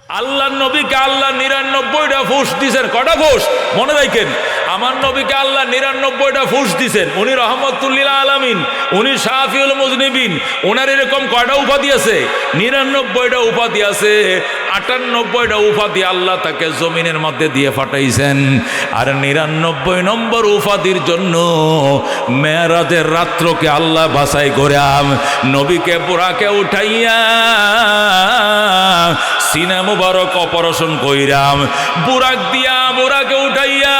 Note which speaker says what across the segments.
Speaker 1: আল্লাহর নবীকে আল্লাহ ৯৯টা ফুস দিছেন। কটা ফুস মনে রাখেন? আমার নবীকে আল্লাহ ৯৯টা ফুস দিছেন। উনি রহমতুল্লিল আলামিন, উনি শাফিউল মুজনিবিন। ওনার এরকম কয়টা উপাধি আছে? ৯৯টা উপাধি আছে। ৯৮টা উপাধি আল্লাহ তাকে জমিনের মধ্যে দিয়ে পাঠাইছেন। আর ৯৯ নম্বর উপাধির জন্য মেরাজের রাত্রকে আল্লাহ বাছাই করে নবীকে বুরাকে উঠাইয়া সিনা মুবারক অপারেশন কইরাম, বুরাক দিয়া বুরাকে উঠাইয়া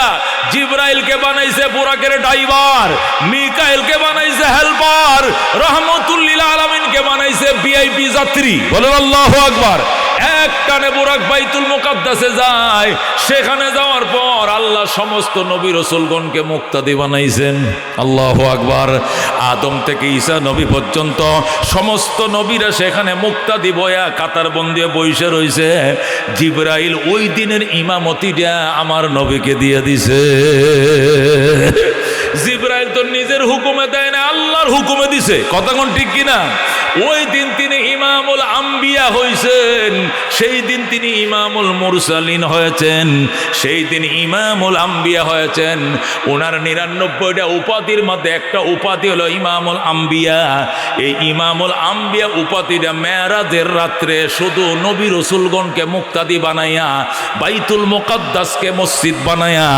Speaker 1: জিব্রাইলকে বানাইছে বুরাকের ড্রাইভার, মিকাইলকে বানাইছে হেল্পার, রহমতুল্লিল আলামিনকে বানাইছে ভিআইপি যাত্রী। বলেন আল্লাহু আকবার। এক টানে বুরাক বাইতুল মুকাদ্দাসে যায়। সেখানে যাওয়ার পর আল্লাহ সমস্ত নবী রাসূলগণকে মুক্তাদি বানাইছেন। আল্লাহু আকবার। আদম থেকে ঈসা নবী পর্যন্ত সমস্ত নবীরা সেখানে মুক্তাদি বয়া কাতার বন্দী বইসে রইছে। জিবরাইল ওই দিনের ইমামতিটা আমার নবীকে দিয়ে দিছে। জিবরাইল তো নিজের হুকুমে দেয় না, আল্লাহর হুকুমে দিছে। কথা কোন ঠিক কিনা? ওই দিন তিনি ইমামুল আম্বিয়া হয়েছেন, সেই দিন তিনি ইমামুল মুরসালিন হয়েছেন, সেই দিন ইমামুল আম্বিয়া হয়েছেন। ওনার ৯৯টা উপাধির মধ্যে একটা উপাধি হলো ইমামুল আম্বিয়া। এই ইমামুল আম্বিয়া উপাধিটা মেরাজের রাত্রে শুধু নবী রাসূলগণকে মুক্তাদি বানাইয়া বাইতুল মুকাদ্দাসকে মসজিদ বানাইয়া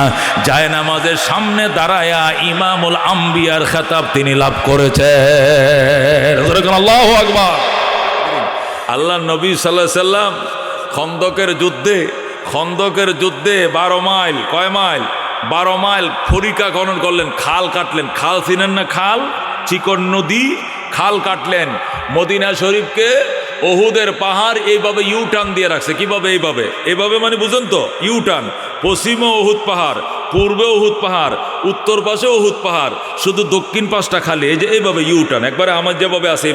Speaker 1: জায়নামাজের সামনে দাঁড়ায়া ইমামুল আম্বিয়ার খেতাব তিনি লাভ করেছেন। আল্লাহু আকবার। আল্লাহ নবী সাল্লাল্লাহু আলাইহি সাল্লাম খন্দকের যুদ্ধে 12 মাইল, কয় মাইল? 12 মাইল ফরিকা খনন করলেন, খাল কাটলেন। খাল চিনেন না? খাল, চিকন নদী, খাল কাটলেন। মদিনা শরীফকে ওহুদের পাহাড় এইভাবে ইউটার্ন দিয়ে রাখছে। কিভাবে? এইভাবে মানে বুঝেন তো? ইউটার্ন। পশ্চিমে ওহুদ পাহাড়, পূর্বে ওহুদ পাহাড়, উত্তর পাশে ওহুদ পাহাড়, শুধু দক্ষিণ পাশটা খালি। এই যে এইভাবে ইউটার্ন, একবারে আমার যেভাবে আছে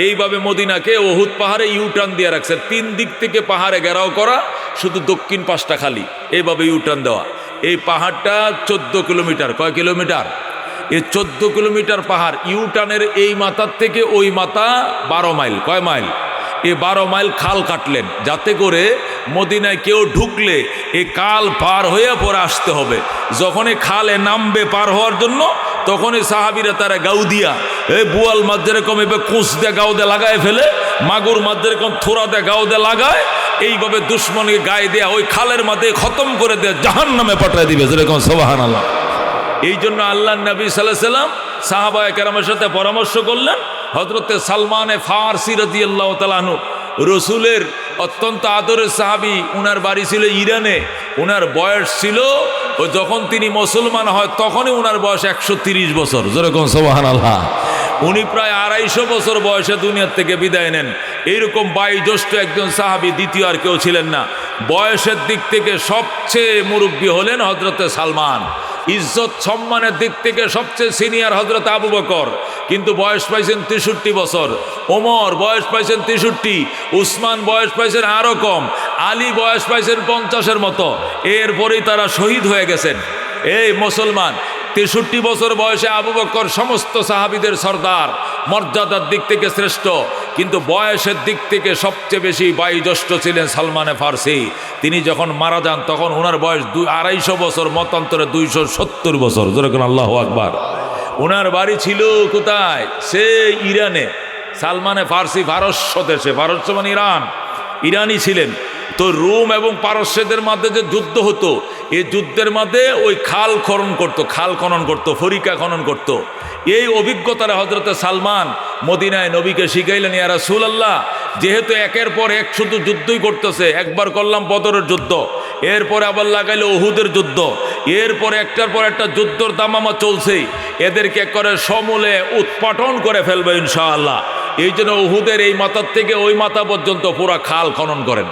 Speaker 1: এইভাবে মদিনাকে ওহুদ পাহাড়ে ইউটার্ন দিয়ে রাখছে। 3 দিক থেকে পাহাড়ে ঘেরাও করা, শুধু দক্ষিণ পাশটা খালি। এইভাবে ইউটার্ন দেওয়া। এই পাহাড়টা 14 কিলোমিটার। কয় কিলোমিটার? এই 14 কিলোমিটার পাহাড়। ইউটার্নের এই মাথার থেকে ওই মাথা 12 মাইল। কয় মাইল? এই 12 মাইল খাল কাটলেন, যাতে করে মদিনায় কেউ ঢুকলে এই খাল পার হয়ে পরে আসতে হবে। যখন এই খালে নামবে পার হওয়ার জন্য, তখন এই সাহাবিরা তারা গাউ দিয়া, এই বুয়াল মাছ যেরকম এবার কোঁচ দিয়ে গাউ দিয়ে লাগায় ফেলে, মাগুর মাছ যেরকম থোড়া দিয়ে গাউ দিয়ে লাগায়, এইভাবে দুশ্মনকে গায়ে দেয়া ওই খালের মাঝে খতম করে দেয়া জাহান্নামে পাঠায় দিবে। যেরকম সুবহানাল্লাহ। এই জন্য আল্লাহ নবী সাল্লাল্লাহু আলাইহি সাল্লাম সাহাবায়ে কেরামের সাথে পরামর্শ করলেন। হযরতে সালমানে ফারসি রাদিয়াল্লাহু তাআলা আনহু, রসুলের অত্যন্ত আদরের সাহাবী, উনার বাড়ি ছিল ইরানে। উনার বয়স ছিল, ও যখন তিনি মুসলমান হয় তখনই উনার বয়স 130 বছর। যেরকম সুবহানাল্লাহ। উনি প্রায় 250 বছর বয়সে দুনিয়ার থেকে বিদায় নেন। এইরকম বয়োজ্যেষ্ঠ একজন সাহাবী দ্বিতীয় আর কেউ ছিলেন না। বয়সের দিক থেকে সবচেয়ে মুরব্বী হলেন হযরতে সালমান। ইজ্জত সম্মানের দিক থেকে সবচেয়ে সিনিয়র হযরত আবু বকর, কিন্তু বয়স পাইছেন 63 বছর। ওমর বয়স পাইছেন 63, উসমান বয়স পাইছেন আরো কম, আলী বয়স পাইছেন 50-এর মতো। এরপরেই তারা শহীদ হয়ে গেছেন। এই মুসলমান 63 বছর বয়সে আবু বকর সমস্ত সাহাবীদের সর্দার, মর্যাদার দিক থেকে শ্রেষ্ঠ, কিন্তু বয়সের দিক থেকে সবচেয়ে বেশি বয়োজ্যেষ্ঠ ছিলেন সালমানে ফারসি। তিনি যখন মারা যান তখন ওনার বয়স 250 বছর, মতান্তরে 270 বছর। যেরকম আল্লাহু আকবার। ওনার বাড়ি ছিল কোথায়? সে ইরানে। সালমানে ফারসি পারস্য দেশে, পারস্য মানে ইরান, ইরানি ছিলেন। তো রোম এবং পারস্যদের মধ্যে যে যুদ্ধ হতো, এই যুদ্ধের মধ্যে ওই খাল খনন করতো, ফরিকা খনন করতো। এই অভিজ্ঞতারা হযরতে সালমান মদিনায় নবীকে শিখাইলেন। ইয়া রাসূলুল্লাহ, যেহেতু একের পর এক শুধু যুদ্ধই করতেছে, একবার করলাম বদরের যুদ্ধ, এরপরে আবার লাগাইলো উহুদের যুদ্ধ, এরপরে একটার পর একটা যুদ্ধর দামামা চলছেই, এদেরকে করে সমূলে উৎপাটন করে ফেলবে ইনশাআল্লাহ। এই জন্য উহুদের এই মাথার থেকে ওই মাথা পর্যন্ত পুরা খাল খনন করেন।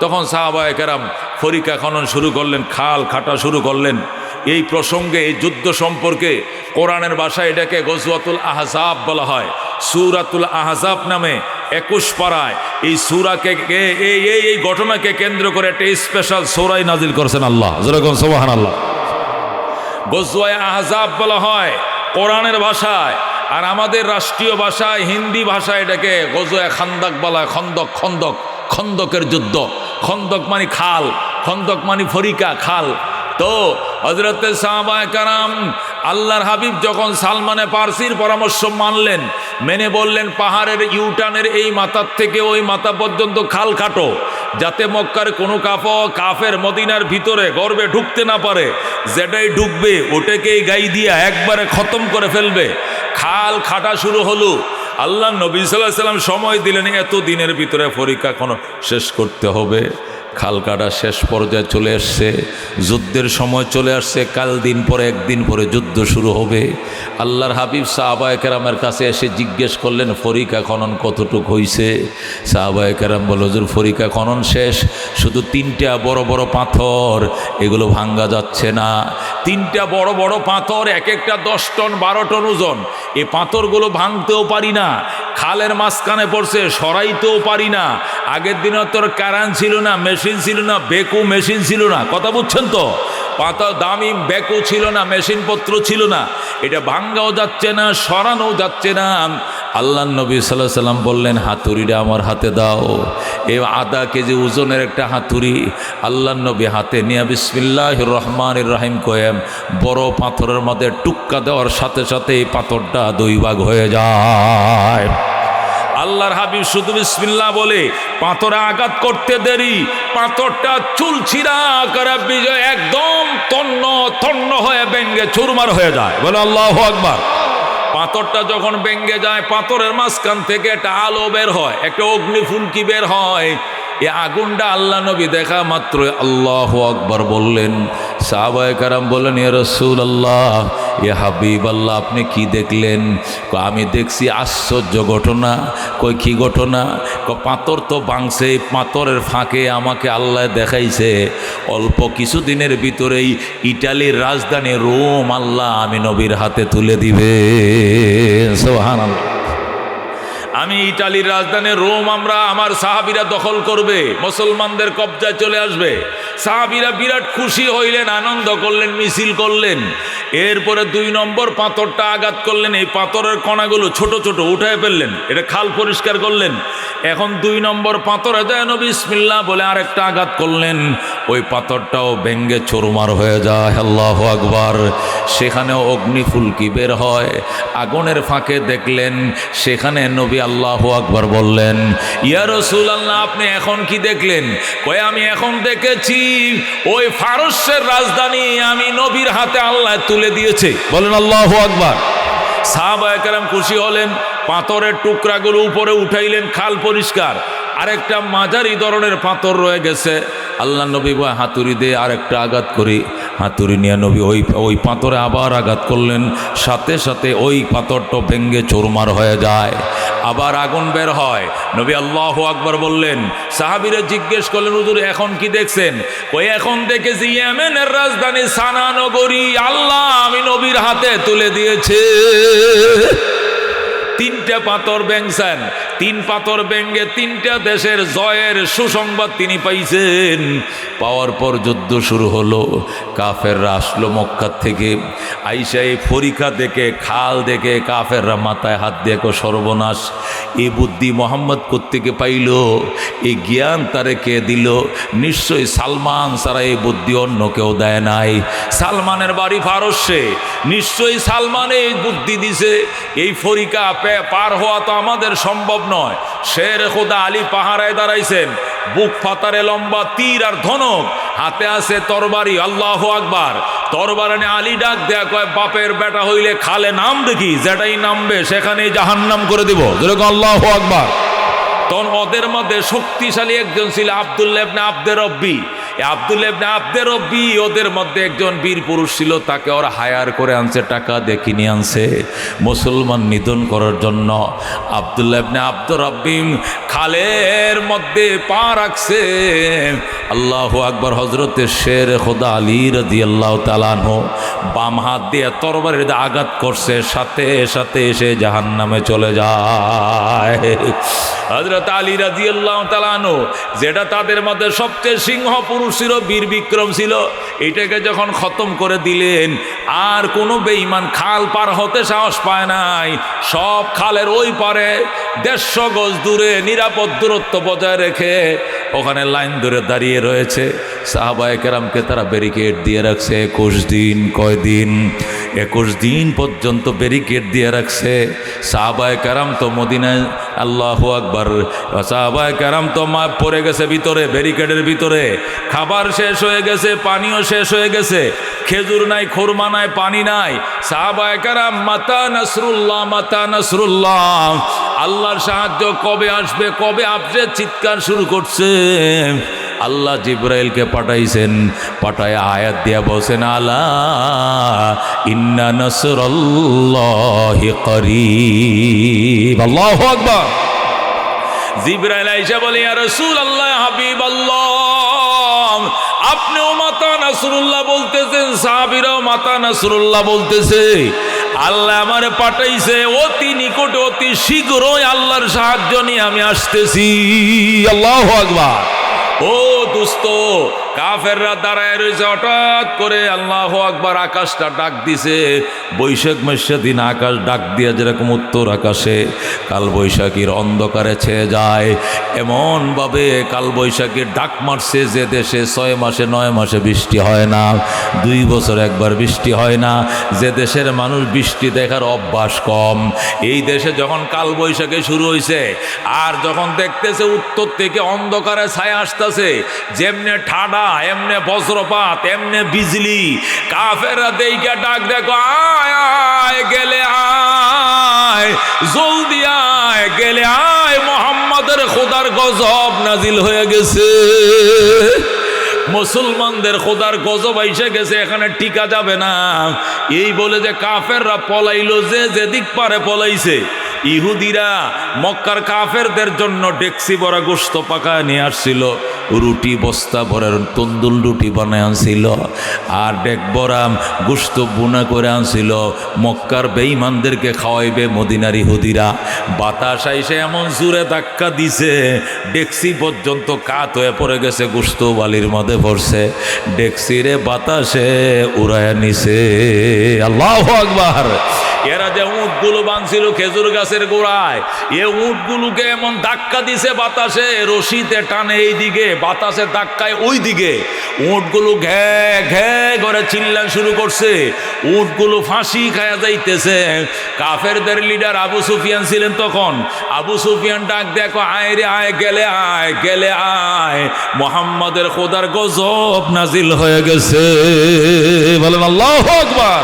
Speaker 1: তখন সাহাবায়ে কেরাম ফরিকা খনন শুরু করলেন, খাল খাটা শুরু করলেন। এই প্রসঙ্গে, এই যুদ্ধ সম্পর্কে কোরআনের ভাষায় এটাকে গজওয়াতুল আহজাব বলা হয়। সূরাতুল আহজাব নামে 21 পারায় এই সূরাকে এই ঘটনাকে কেন্দ্র করে একটা স্পেশাল সূরা নাজিল করেছেন আল্লাহ। যেরকম সুবহানাল্লাহ। গজওয়ায়ে আহজাব বলা হয় কোরআনের ভাষায়, আর আমাদের রাষ্ট্রীয় ভাষায় হিন্দি ভাষায় এটাকে গজওয়ায়ে খান্দাক বলা হয়। খন্দকের যুদ্ধ। খন্দক মানে খাল, খন্দক মানে ফরিকা খাল। তো হযরতে সাহাবায়ে কেরাম আল্লাহর হাবিব যখন সালমানে পারসির পরামর্শ মানলেন, মেনে বললেন পাহাড়ের ইউটার্নের এই মাথার থেকে ওই মাথা পর্যন্ত খাল কাটো, যাতে মক্কার কোনো কাফের মদিনার ভিতরে গর্বে ঢুকতে না পারে, যেটাই ঢুকবে ওটাকেই গাই দিয়া একবারে খতম করে ফেলবে। খাল খাটা শুরু হলো। আল্লাহ নবী সাল্লাল্লাহু আলাইহি সাল্লাম সময় দিলেন, এত দিনের ভিতরে পরীক্ষা এখনো শেষ করতে হবে। খাল কাটা শেষ পর্যায়ে চলে আসছে, যুদ্ধের সময় চলে আসছে। কাল দিন পরে একদিন পরে যুদ্ধ শুরু হবে। আল্লাহর হাবিব সাহাবায়ে কেরামের কাছে এসে জিজ্ঞেস করলেন, ফরিকা খনন কতটুক হইছে? সাহাবায়ে কেরাম বলল, হুজুর ফরিকা খনন শেষ, শুধু 3টা বড় বড় পাথর, এগুলো ভাঙ্গা যাচ্ছে না। 3টা বড় বড় পাথর, এক একটা 10 টন 12 টন ওজন। এই পাথরগুলো ভাঙতেও পারি না, খালের মাঝখানে পড়ছে, সরাইতেও পারি না। আগের দিনে তোর কারেন্ট ছিল না, মেশিন ছিল না, বেকু মেশিন ছিল না, কথা বুঝছেন তো? পাতা দামি বেকু ছিল না, মেশিনপত্র ছিল না, এটা ভাঙ্গাও যাচ্ছে না, সরানোও যাচ্ছে না। আল্লাহ নবী সাল্লাল্লাহু আলাইহি সাল্লাম বললেন, হাতুড়িটা আমার হাতে দাও। এই 1/2 কেজি ওজনের একটা হাতুড়ি আল্লাহ নবী হাতে নিয়ে বিসমিল্লাহির রহমানির রহিম কয়ে বড় পাথরের মধ্যে টুক্কা দেওয়ার সাথে সাথে এই পাথরটা 2 ভাগ হয়ে যায়। আল্লাহর হাবিব শুধু বিসমিল্লাহ বলে পাথরে আঘাত করতে দেরি, পাথরটা চুলছিরা করে বিজয় একদম তন্ন তন্ন হয়ে ভেঙ্গে চুরমার হয়ে যায়। বলে আল্লাহু আকবার। পাথরটা যখন ভেঙ্গে যায়, পাথরের মাঝখান থেকে একটা আলো বের হয়, একটা অগ্নিফুলকি বের হয়। এই আগুনটা আল্লাহ নবী দেখা মাত্র আল্লাহু আকবার বললেন। সাহাবায়ে কেরাম বললেন, ইয়া রাসূলুল্লাহ, ইয়া হাবিবাল্লাহ, আপনি কি দেখলেন? আমি দেখছি আশ্চর্য ঘটনা। কই কি ঘটনা? পাথর তো ভাঙছে, পাথরের ফাঁকে আমাকে আল্লাহ দেখাইছে অল্প কিছুদিনের ভিতরেই ইটালির রাজধানী রোম আল্লাহ আমি নবীর হাতে তুলে দিবে। সুবহানাল্লাহ। আমি ইটালির রাজধানী রোম আমার সাহাবীরা দখল করবে, মুসলমানদের কবজায় চলে আসবে। সাহাবীরা বিরাট খুশি হইলেন, আনন্দ করলেন, মিছিল করলেন। এরপরে 2 নম্বর পাথরটা আঘাত করলেন, এই পাথরের কণাগুলো ছোট ছোট উঠায় ফেললেন, এটা খাল পরিষ্কার করলেন। এখন 2 নম্বর পাথরে যায় নবী বিসমিল্লাহ বলে আরেকটা আঘাত করলেন, ওই পাথরটাও ভেঙ্গে চুরমার হয়ে যায়। আল্লাহু আকবার। সেখানেও অগ্নিফুলকি বের হয়। আগুনের ফাঁকে দেখলেন, সেখানে নবী আল্লাহু আকবার বললেন, ইয়া রাসূলুল্লাহ, আপনি এখন কি দেখলেন? কয় আমি এখন দেখেছি ওই ফারসের রাজধানী আমি নবীর হাতে আল্লাহ তুলে দিয়েছে। বলেন আল্লাহু আকবার। সাহাবায়ে কেরাম খুশি হলেন, পাথরের টুকরাগুলো উপরে উঠাইলেন, খাল পরিষ্কার। আরেকটা মাঝারি ধরনের পাথর রয়ে গেছে। আল্লাহ নবী হাতুড়ি দিয়ে আরেকটা আঘাত করি। হাতুড়ি নিয়ে নবী ওই পাথরে আবার আঘাত করলেন, সাথে সাথে ওই পাথরটা ভেঙ্গে চুরমার হয়ে যায়। আবার আগুন বের হয়। নবী আল্লাহু আকবার বললেন। সাহাবীরা জিজ্ঞেস করলেন, হুজুর এখন কি দেখছেন? ওই এখন দেখেছি ইয়েমেনের রাজধানী সানা নগরী আল্লাহ আমি নবীর হাতে তুলে দিয়েছে। 3টা পাথর ভেঙছেন, 3 পাথর ভেঙ্গে 3টা দেশের জয়ের সুসংবাদ তিনি পাইছেন। পাওয়ার পর যুদ্ধ শুরু হলো। কাফেররা আসলো মক্কা থেকে, আইসা এই ফরিকা দেখে, খাল দেখে কাফেররা মাথায় হাত দিয়ে সর্বনাশ। এই বুদ্ধি মোহাম্মদ কোত্থেকে পাইল? এই জ্ঞান তারে কে দিল? নিশ্চয়ই সালমান ছাড়া এই বুদ্ধি অন্য কেউ দেয় নাই। সালমানের বাড়ি ফারস্যে, নিশ্চয়ই সালমান এই বুদ্ধি দিছে। এই ফরিকা পার হওয়া তো আমাদের সম্ভব নয়। শের খোদা আলী পাহারায় দাঁড়াইছেন, বুক ফাতারে লম্বা তীর আর ধনক, হাতে আছে তরবারি। আল্লাহু আকবার। তরবারে আলী ডাক দেয়া কয়, বাপের বেটা হইলে খালে নাম দেখি, যেটাই নামবে সেখানেই জাহান্নাম করে দিব। যেরকম আল্লাহু আকবার। তখন ওদের মধ্যে শক্তিশালী একজন ছিল আব্দুল্লাহ ইবনে আব্দে রব্বি। আব্দুল্লাহ ইবনে আব্দে রব্বি ওদের মধ্যে একজন বীর পুরুষ ছিল, তাকে ওরা হায়ার করে আনছে, টাকা দিয়ে কিনে আনছে মুসলমান নিধন করার জন্য। আব্দুল্লাহ ইবনে আব্দে রব্বি খালের মধ্যে পা রাখছে। আল্লাহু আকবার। হযরতে শের খোদা আলী রাদিয়াল্লাহু তাআলা আনহু বাম হাত দিয়ে তরবারির দিয়ে আঘাত করছে, সাথে সাথে এসে জাহান্নামে চলে যায়। হযরত আলী রাদিয়াল্লাহু তাআলা আনহু, যেটা তাদের মধ্যে সবচেয়ে সিংহ পুরুষ মানুষ ছিল, বীর বিক্রম ছিল, এটাকে যখন খতম করে দিলেন আর কোনো বেঈমান খাল পার হতে সাহস পায় নাই। সব খালের ওই পারে 150 গজ দূরে নিরাপদ দূরত্ব বজায় রেখে ওখানে লাইন ধরে দাঁড়িয়ে রয়েছে। সাহাবায়ে কেরামকে তারা ব্যারিকেড দিয়ে রাখছে 21 দিন। কয়দিন? 21 দিন পর্যন্ত ব্যারিকেড দিয়ে রাখছে। সাহাবায়ে কেরাম তো মদিনায়, আল্লাহু আকবার, সাহাবায়ে কেরাম তো পড়ে গেছে ভিতরে, ব্যারিকেডের ভিতরে। খাবার শেষ হয়ে গেছে, পানিও শেষ হয়ে গেছে, খেজুর নাই, খুরমা নাই, পানি নাই। সাহাবায়ে কেরাম মাতা নাসরুল্লাহ, মাতা নাসরুল্লাহ, আল্লাহর সাহায্য কবে আসবে, কবে আসবে চিৎকার শুরু করছে। আল্লাহ জিব্রাইলকে পাঠাইছেন, পাঠায় আয়াত দিয়া বলছেন আলা ইন্না নাসরাল্লাহি করিব। আল্লাহু আকবার। জিব্রাইল আয়েশা বলে ইয়া রাসূলুল্লাহ, হাবিবাল্লাহ, আপনিও মাতা নাসরুল্লাহ বলতেছেন, সাহাবীরাও মাতা নাসরুল্লাহ বলতেছে। আল্লাহ আমারে পাঠাইছে, অতি নিকটে অতি শীঘ্রই আল্লাহর সাহায্য নিয়ে আমি আসতেছি। আল্লাহু আকবার। ও দোস্ত, কাফেররা দাঁড়ায় রয়েছে, হঠাৎ করে আল্লাহু আকবার আকাশটা ডাক দিছে। বৈশাখ মাসের দিন আকাশ ডাক দিয়া যেরকম উত্তর আকাশে কালবৈশাখীর অন্ধকারে ছেয়ে যায়, এমনভাবে কালবৈশাখীর ডাক মারছে যে দেশে 6 মাসে 9 মাসে বৃষ্টি হয় না, 2 বছর একবার বৃষ্টি হয় না, যে দেশের মানুষ বৃষ্টি দেখার অভ্যাস কম, এই দেশে যখন কালবৈশাখী শুরু হয়েছে আর যখন দেখতেছে উত্তর থেকে অন্ধকারে ছায়া আসতেছে, যেমনে ঠাডা এমনে বজ্রপাত এমনে বিজলি, কাফেররা দেইকা ডাক দেখো, আয় আয় গেলে আয়, জলদি আয় গেলে আয়, মুহাম্মাদের খোদার গজব নাজিল হয়ে গেছে। মুসলমানদের খোদার গজব আইসা গেছে, এখানে টিকা যাবে না। এই বলে যে কাফেররা পলাইলো, যে যেদিক পারে পলাইছে। ইহুদিরা মক্কার কাফেরদের জন্য ডেক্সি ভরা গোশত পাকায় নিয়ে আসছিল, রুটি বস্তা ভরার তন্দুল রুটি বানায় আনছিল, আর ডেক ভরা গোশত বুনা করে আনছিল, মক্কার বেঈমানদেরকে খাওয়াইবে মদিনার ইহুদিরা। বাতাস আইসে এমন জোরে ধাক্কা দিছে, ডেক্সি পর্যন্ত কাত হয়ে পড়ে গেছে, গোশত বালির মধ্যে পড়ছে, ডেক্সিরে বাতাসে উড়ায় নিছে। আল্লাহু আকবার। এরা যে উটগুলো বাঁধছিল খেজুর গাছের গোড়ায়, এ উটগুলোকে এমন ধাক্কা দিছে বাতাসে, রশিতে টানে এই দিকে, বাতাসে ধাক্কায় ওই দিকে, উটগুলো ঘ্যা ঘ্যা করে চিল্লান শুরু করছে, উটগুলো ফাঁসি খায়া যাইতেছে। কাফেরদের লিডার আবু সুফিয়ান ছিলেন তখন। আবু সুফিয়ান ডাক দেখো, আয় রে আয়, গেলে আয়, গেলে আয়, মুহাম্মাদের খোদার গজব নাজিল হয়ে গেছে। বলেন আল্লাহু আকবার।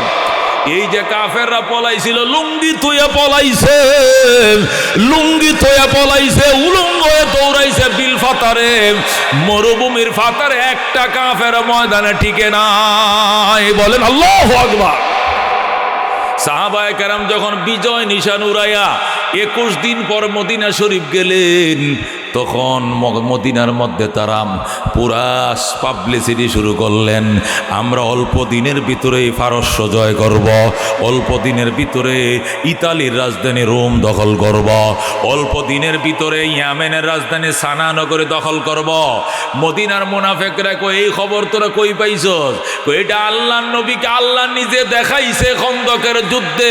Speaker 1: এই যে কাফেররা পলাইছিল, লুঙ্গি থুয়ে পলাইছে, লুঙ্গি থুয়ে পলাইছে, উলঙ্গ হয়ে দৌড়াইছে বিল ফাতারে, মরুভূমির ফাতারে, একটা কাফের ময়দানে টিকে নাই। বলেন আল্লাহু আকবার। সাহাবায়ে কেরাম যখন বিজয় নিশান উড়াইয়া 21 দিন পর মদিনা শরীফ গেলেন, তখন মদিনার মধ্যে তারা পুরা পাবলিসিটি শুরু করলেন, আমরা অল্প দিনের ভিতরেই পারস্য জয় করব, অল্প দিনের ভিতরে ইতালির রাজধানী রোম দখল করব, অল্প দিনের ভিতরে ইয়েমেনের রাজধানী সানা নগরে দখল করব। মদিনার মুনাফিকরা কই, এই খবর তোরা কই পাইছস? কই, এটা আল্লাহর নবীকে আল্লাহ নিজে দেখাইছে। খন্দকের যুদ্ধে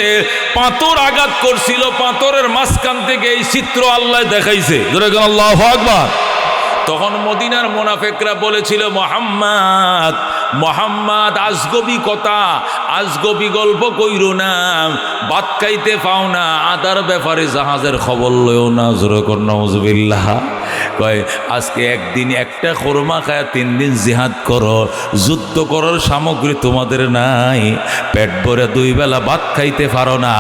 Speaker 1: পাথর আঘাত করছিল, পাথরের মাঝখান থেকে এই চিত্র আল্লাহ দেখাইছে। আল্লাহু আকবার। তখন মদিনার মুনাফিকরা বলেছিল, মুহাম্মদ মোহাম্মদ আজগবি কথা, আজগবি গল্প কইরো না, ভাত খাইতে পাও না, আদার ব্যাপারে জাহাজের খবর লইও না। জোরে কর নাউজুবিল্লাহ। কয় আজকে একদিন একটা খোরমা খায় 3 দিন জিহাদ করো, যুদ্ধ করার সামগ্রী তোমাদের নাই, পেট ভরে 2 বেলা ভাত খাইতে পারো না,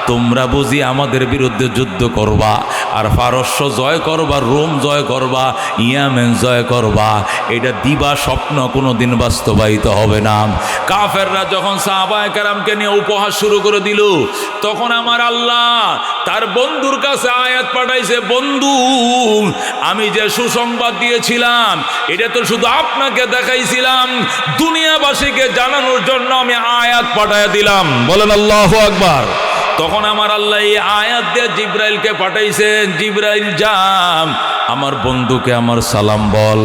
Speaker 1: তোমরা বুঝি আমাদের বিরুদ্ধে যুদ্ধ করবা আর পারস্য জয় করবা, রোম জয় করবা, ইয়েমেন জয় করবা, এটা দিবা স্বপ্ন কোনোদিন বাস্তবায়িত হবে না। কাফেররা যখন সাহাবায়ে কেরামকে নিয়ে উপহাস শুরু করে দিল, তখন আমার আল্লাহ তার বন্ধুর কাছে আয়াত পাঠাইছে, বন্ধু আমি যে সুসংবাদ দিয়েছিলাম এটা তো শুধু আপনাকে দেখাইছিলাম, দুনিয়াবাসীকে জানানোর জন্য আমি আয়াত পাঠাইয়া দিলাম। বলেন আল্লাহু আকবার। তখন আমার আল্লাহ এই আয়াত দিয়ে জিব্রাইলকে পাঠাইছেন, জিব্রাইল যাম আমার বন্ধুকে আমার সালাম বল,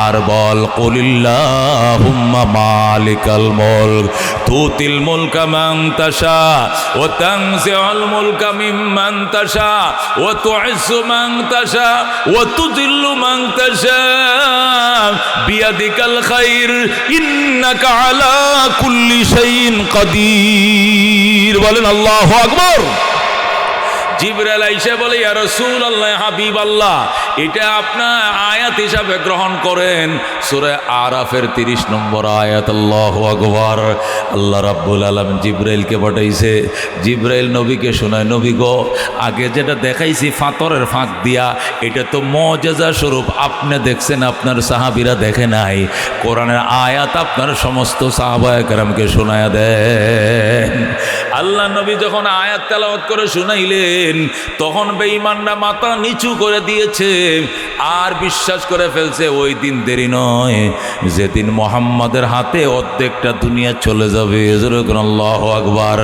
Speaker 1: আর বল কুলিল্লাহুম্মা মালিকাল মুলক তুতিল মুলকা মান তাশা ওয়া তানজিউল মুলকা মিম্মান তাশা ওয়া তুইজ্জু মান তাশা ওয়া তুযিল্লু মান তাশা বিয়াদিকাল খায়র ইন্নাকা আলা কুল্লি শাইইন কাদির। বলেন আল্লাহু আকবার। জিবরাইল আইসা বলে, ইয়া রাসূলুল্লাহ, হাবিব আল্লাহ, এটা আপনার আয়াত হিসাবে গ্রহণ করেন। সূরা আরাফের 30 নম্বর আয়াত। আল্লাহু আকবার। আল্লাহ রাব্বুল আলামিন জিবরাইলকে পাঠাইছে। জিবরাইল নবীকে শোনায়, নবী গো, আগে যেটা দেখাইছি ফাতরের ফাঁক দিয়া, এটা তো মুজিজা স্বরূপ আপনি দেখছেন, আপনার সাহাবীরা দেখে নাই। কোরআনের আয়াত আপনার সমস্ত সাহাবায়ে কেরামকে শোনায়া দেন। আল্লাহ নবী যখন আয়াত তেলাওয়াত করে শুনাইলেন, তখন বেঈমানরা মাথা নিচু করে দিয়েছে আর বিশ্বাস করে ফেলছে ওই দিন দেরি নয়, যেদিন মুহাম্মাদের হাতে অর্ধেকটা দুনিয়া চলে যাবে। আল্লাহু আকবার।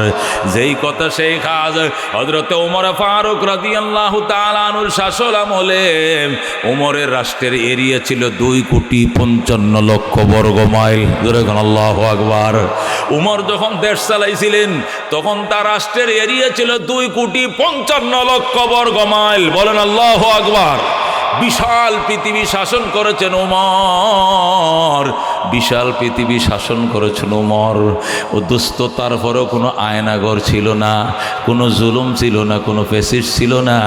Speaker 1: যেই কথা সেই কাজ। হযরত ওমর ফারুক রাদিয়াল্লাহু তাআলা আনহুর শাসন আমলে ওমরের রাষ্ট্রের এরিয়া ছিল 2,55,00,000 বর্গ মাইল। আল্লাহু আকবার। ওমর যখন দেশ চালাইছিলেন তখন তার রাষ্ট্রের এরিয়া ছিল 2,55,00,000 বর্গ মাইল। বলেন আল্লাহু আকবার। বিশাল পৃথিবী শাসন করেছেন ওমর, বিশাল পৃথিবী শাসন করেছেন ওমর। ও দোস্ত, তারপরেও কোনো আয়নাগর ছিল না, কোনো জুলুম ছিল না, কোনো ফেসিস ছিল না।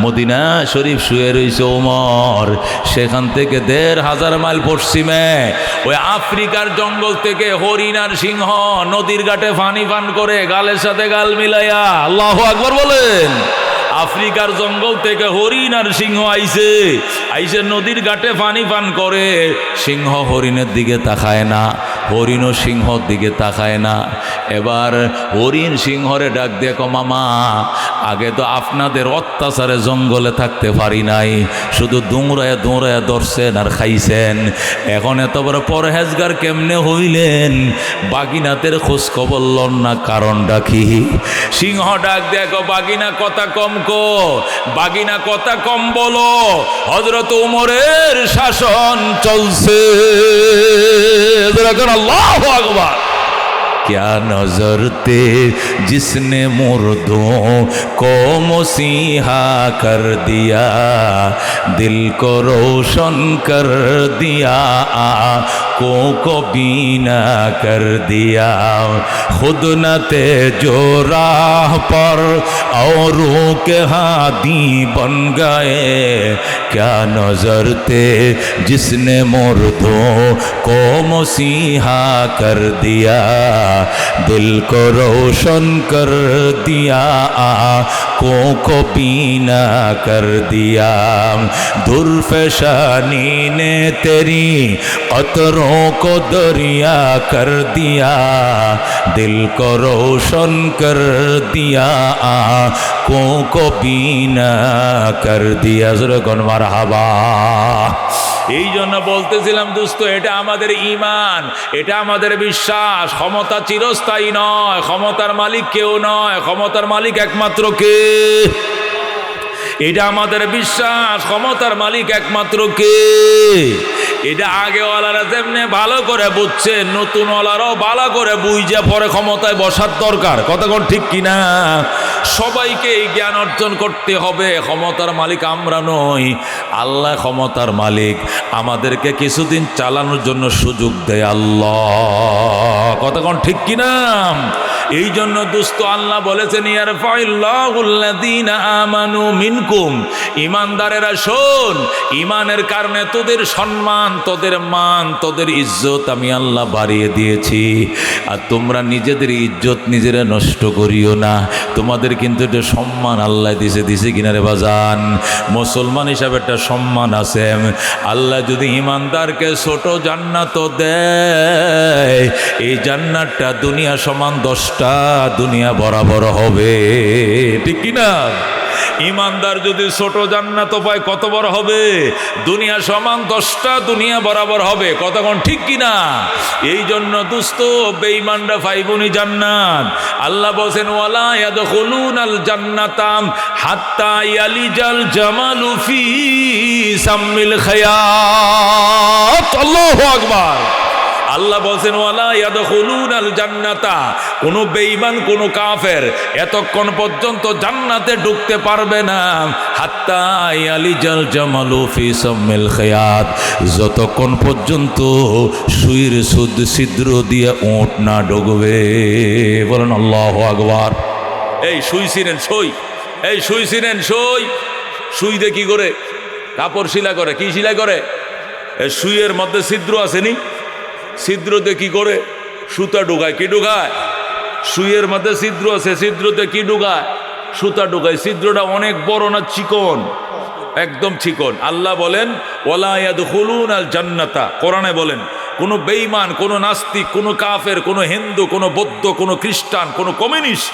Speaker 1: মদিনা শরীফ শুয়ে রয়েছে ওমর, সেখান থেকে 1,500 মাইল পশ্চিমে ওই আফ্রিকার জঙ্গল থেকে হরিণ আর সিংহ নদীর ঘাটে পানি পান করে গালের সাথে গাল মিলাইয়া। আল্লাহু আকবার বলেন। আফ্রিকার জঙ্গল থেকে হরিণ আর সিংহ আইসে নদীর ঘাটে পানি পান করে। সিংহ হরিণের দিকে তাকায় না, হরিণও সিংহর দিকে তাকায় না। এবার হরিণ সিংহরে ডাক দিয়ে, মামা, আগে তো আপনাদের অত্যাচারে জঙ্গলে থাকতে পারি নাই, শুধু দৌড়ায় দৌড়ায় ধরছেন আর খাইছেন, এখন এত বড় পরহেজগার কেমনে হইলেন? বাগিনাতের খোঁজ খবর লন না, কারণটা কি? সিংহ ডাক দেখো, বাগিনা কথা কম কো, বাগিনা কথা কম বলো, হযরত ওমরের শাসন চলছে। আল্লাহু আকবার। क्या नजर थे जिसने मुर्दों को मसीहा कर दिया, दिल को रोशन कर दिया, आँखों को बीना कर दिया, खुद न थे जो राह पर औरों के हादी बन गए, क्या नजर थे जिसने मुर्दों को मसीहा कर दिया, दिल को रोशन कर दिया, आँखों को बीना कर दिया, दुर्फशानी ने तेरी कतरों को दरिया कर दिया, दिल को रोशन कर दिया, आँखों को बीना कर दिया। ज़रूर মারহাবা। এই জন্য বলতেছিলাম দোস্ত, এটা আমাদের ঈমান, এটা আমাদের বিশ্বাস। ক্ষমতা চিরস্থায়ী নয়, ক্ষমতার মালিক কেউ নয়, ক্ষমতার মালিক একমাত্র কে? এটা আমাদের বিশ্বাস। ক্ষমতার মালিক একমাত্র কে? এটা আগেওয়ালারা যেমনি ভালো করে বুঝছে, নতুনওয়ালারাও ভালো করে বুঝে পরে ক্ষমতায় বসার দরকার। কথা কোন ঠিক কিনা? সবাইকে এই জ্ঞান অর্জন করতে হবে, ক্ষমতার মালিক আমরা নই, আল্লাহ ক্ষমতার মালিক। আমাদেরকে কিছুদিন চালানোর জন্য সুযোগ দেয় আল্লাহ। কথা কোন ঠিক কিনা? এই জন্য দোস্ত আল্লাহ বলেছেন, ইয়ারফাইল্লাহুল্লাযীনা আমানু মিনকুম, ঈমানদারেরা শোন, ঈমানের কারণে তোদের সম্মান, তোদের মান, তোদের ইজ্জত আমি আল্লাহ বাড়িয়ে দিয়েছি। আর তোমরা নিজেদের ইজ্জত নিজেরা নষ্ট করিও না। তোমাদের কিন্তু একটা সম্মান আল্লাহ দিছে কিনারে বাজান? মুসলমান হিসাবে একটা সম্মান আছে। আল্লাহ যদি ঈমানদারকে ছোট জান্নাত দেয়, এই জান্নাতটা দুনিয়া সমান 10টা দুনিয়া বরাবর হবে। ঠিক কিনা? ইমানদার যদি ছোট জান্নাত পায় কত বড় হবে? দুনিয়া সমান 10টা দুনিয়া বরাবর হবে। কতক্ষণ ঠিক কিনা? এই জন্য দোস্ত বেঈমানরা পাইবনি জান্নাত। আল্লাহ বলেন ওয়ালা ইয়াদখুলুনাল জান্নাতা হাত্তা ইয়ালিজাল জামালু ফি সাম্মিল খায়াত। আল্লাহু আকবার। আল্লাহ বলছেন ওয়ালা ইয়াদখুলুনাল জান্নাতা, কোন বেঈমান কোন কাফের এতক্ষণ পর্যন্ত জান্নাতে ঢুকতে পারবে না হাত্তা ইয়ালিজাল জামালু ফি সাম্মিল খায়াত, যতক্ষণ পর্যন্ত সুইর ছিদ্র দিয়ে উট না ঢুকবে। বলেন আল্লাহু আকবার। এই সুই ছিলেন সই, এই সুই ছিলেন সই। সুই দিয়ে কি করে? কাপড় শিলা করে। কি শিলা করে? এই সুইয়ের মধ্যে ছিদ্র আসেনি? ছিদ্রতে কি করে? সুতা ঢুকায়। কি ঢুকায়? সুইয়ের মধ্যে ছিদ্র আছে, ছিদ্রতে কি ঢুকায়? সুতা ঢুকায়। ছিদ্রটা অনেক বড় না চিকন? একদম চিকন। আল্লাহ বলেন ওয়ালা ইয়াদখুলুনাল জান্নাতা, কোরআনে বলেন কোন বেঈমান, কোন নাস্তিক, কোন কাফের, কোন হিন্দু, কোন বৌদ্ধ, কোন খ্রিস্টান, কোন কমিউনিস্ট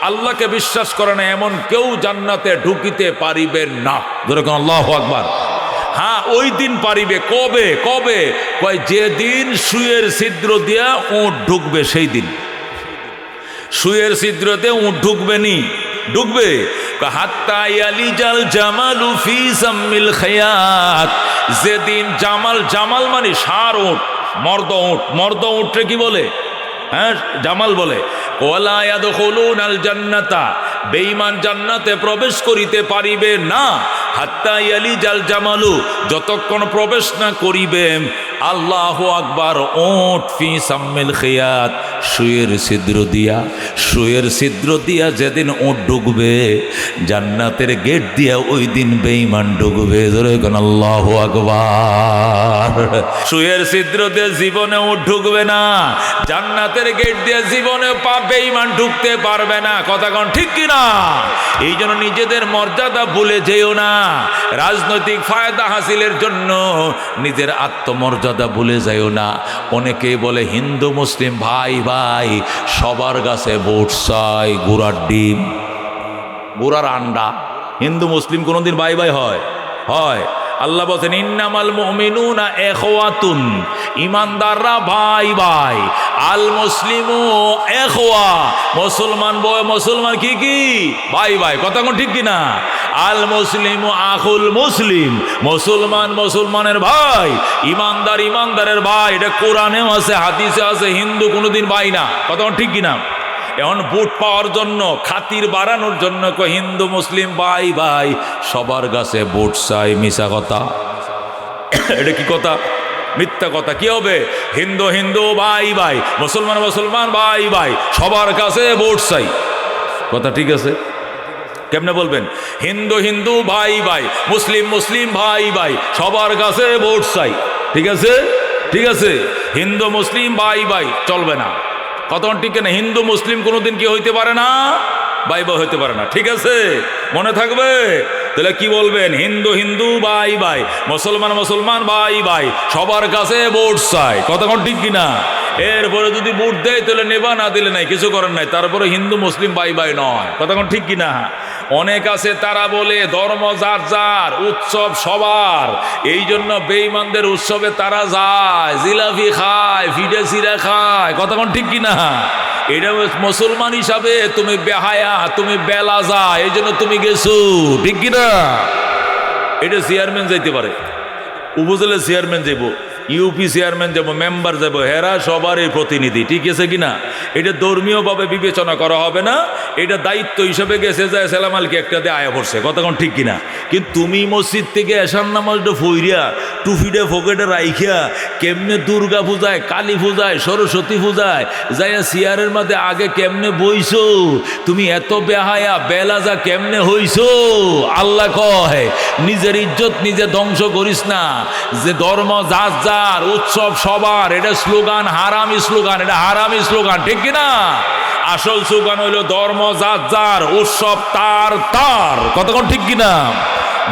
Speaker 1: আল্লাহকে বিশ্বাস করে না এমন কেউ জান্নাতে ঢুকিতে পারিবেন না। যেরকম আল্লাহু আকবার। হ্যাঁ, ওই দিন পারিবে। কবে? কবে? কয় যেদিন সুয়ের ছিদ্র দিয়া উট ঢুকবে সেই দিন। সুয়ের ছিদ্রতে উট ঢুকবে নি? ঢুকবে। হাত্তা ইয়ালিজাল জামালু ফি সাম্মিল খায়াত, যেদিন জামাল, জামাল মানে ষাঁড় উট, মর্দ উট। মর্দ উটরে কি বলে? হ্যাঁ, জামাল বলে। ওয়ালা ইয়াদখুলুনাল জান্নাতা, বেঈমান জান্নাতে প্রবেশ করিতে পারিবে না হাত্তা ইয়ালিজাল জামালু, যতক্ষণ প্রবেশ না করিবে আল্লাহু আকবার উট ফি সাম্মিল খিয়াত, সুয়ের ছিদ্র দিয়া। সুয়ের ছিদ্র দিয়া যেদিন উট ঢুকবে জান্নাতের গেট দিয়া, ওই দিন বেঈমান ঢুকবে। ধরে কোন আল্লাহু আকবার। সুয়ের ছিদ্র দিয়ে জীবনে উট ঢুকবে না, জান্নাতের গেট দিয়ে জীবনে বেঈমান ঢুকতে পারবে না। কথা কোন ঠিক কিনা? এই জন্য নিজেদের মর্যাদা ভুলে যেও না। রাজনৈতিক ফায়দা হাসিলের জন্য নিজের আত্মমর্যাদা ভুলে যাইও না। অনেকেই বলে হিন্দু মুসলিম ভাই ভাই, সবার কাছে ভোট চাই, গুড়ার ডিম, গুড়ার আন্ডা। হিন্দু মুসলিম কোনোদিন ভাই ভাই হয়? হয়? আল্লাহ বলেন ইন্নামাল মুমিনুনা ইখওয়াতুন, ইমানদাররা ভাই ভাই। আল মুসলিমু ইখওয়া, মুসলমান বয় মুসলমান কি কি ভাই ভাই। কথা কোন ঠিক কিনা? আল মুসলিমু আখুল মুসলিম, মুসলমান মুসলমানের ভাই, ইমানদার ইমানদারের ভাই। এটা কোরআনেও আছে, হাদিসে আছে। হিন্দু কোনোদিন ভাই না। কথা কোন ঠিক কিনা? এখন ভোট পাওয়ার জন্য, খাতির বাড়ানোর জন্য হিন্দু মুসলিম ভাই ভাই, সবার কাছে ভোট চাই। মিশা কথা। এটা কি কথা? মিথ্যা কথা। কি হবে? হিন্দু হিন্দু ভাই ভাই, মুসলমান মুসলমান ভাই ভাই, সবার কাছে ভোট চাই। কথা ঠিক আছে? কেমনে বলবেন? হিন্দু হিন্দু ভাই ভাই, মুসলিম মুসলিম ভাই ভাই, সবার কাছে ভোট চাই। ঠিক আছে? ঠিক আছে। হিন্দু মুসলিম ভাই ভাই চলবে না। কত ঠিক না? হিন্দু মুসলিম কোনোদিন কি হইতে পারে না? ভাই ভাই হইতে পারে না। ঠিক আছে? মনে থাকবে। তাহলে কি বলবেন? হিন্দু হিন্দু ভাই ভাই, মুসলমান মুসলমান ভাই ভাই, সবার কাছে ভোট চাই। কতক্ষণ ঠিক কিনা? এরপরে যদি ভোট দেয় তাহলে নেবা, না দিলে নাই, কিছু করেন নাই। তারপরে হিন্দু মুসলিম ভাই ভাই নয়। কতক্ষণ ঠিক কিনা? অনেক আছে তারা বলে ধর্ম যার যার, উৎসব সবার। এই জন্য বেঈমানদের উৎসবে তারা যায়, জিলাপি খায়, ফিডে সিরা খায়। কতক্ষণ ঠিক কিনা? এটা মুসলমান হিসাবে তুমি বেহায়া, তুমি বেলা যা, এই জন্য তুমি গেছো। ঠিক কিনা? এটা চেয়ারম্যান যাইতে পারে, উপজেলার চেয়ারম্যান যাইব, ইউপি চেয়ারম্যান যাব, মেম্বার যাব, হেরা সবারই প্রতিনিধি। ঠিক আছে কিনা? এটা ধর্মীয়ভাবে বিবেচনা করা হবে না। এটা দায়িত্ব হিসেবে গেছে যায় সেলামালকে একটা দিয়ে আয়া পড়ছে। কতক্ষণ ঠিক কিনা? কিন্তু তুমি মসজিদ থেকে এশার নামাজটা ফইরিয়া টুফিটা পকেটে রাইখিয়া কেমনে দুর্গা পূজায়, কালী পূজায়, সরস্বতী পূজায় যাইয়া চেয়ারের মধ্যে আগে কেমনে বইছো? তুমি এত বেহায়া বেলাজা কেমনে হইছো? আল্লাহ কয় নিজের ইজ্জত নিজে ধ্বংস করিস না। যে ধর্ম যার যার, উৎসব সবার, এটা স্লোগান হারামি স্লোগান। এটা হারামি স্লোগান। ঠিক কিনা? আসল স্লোগান হইল ধর্ম যার যার, উৎসব তার তার। কতক্ষণ ঠিক কিনা?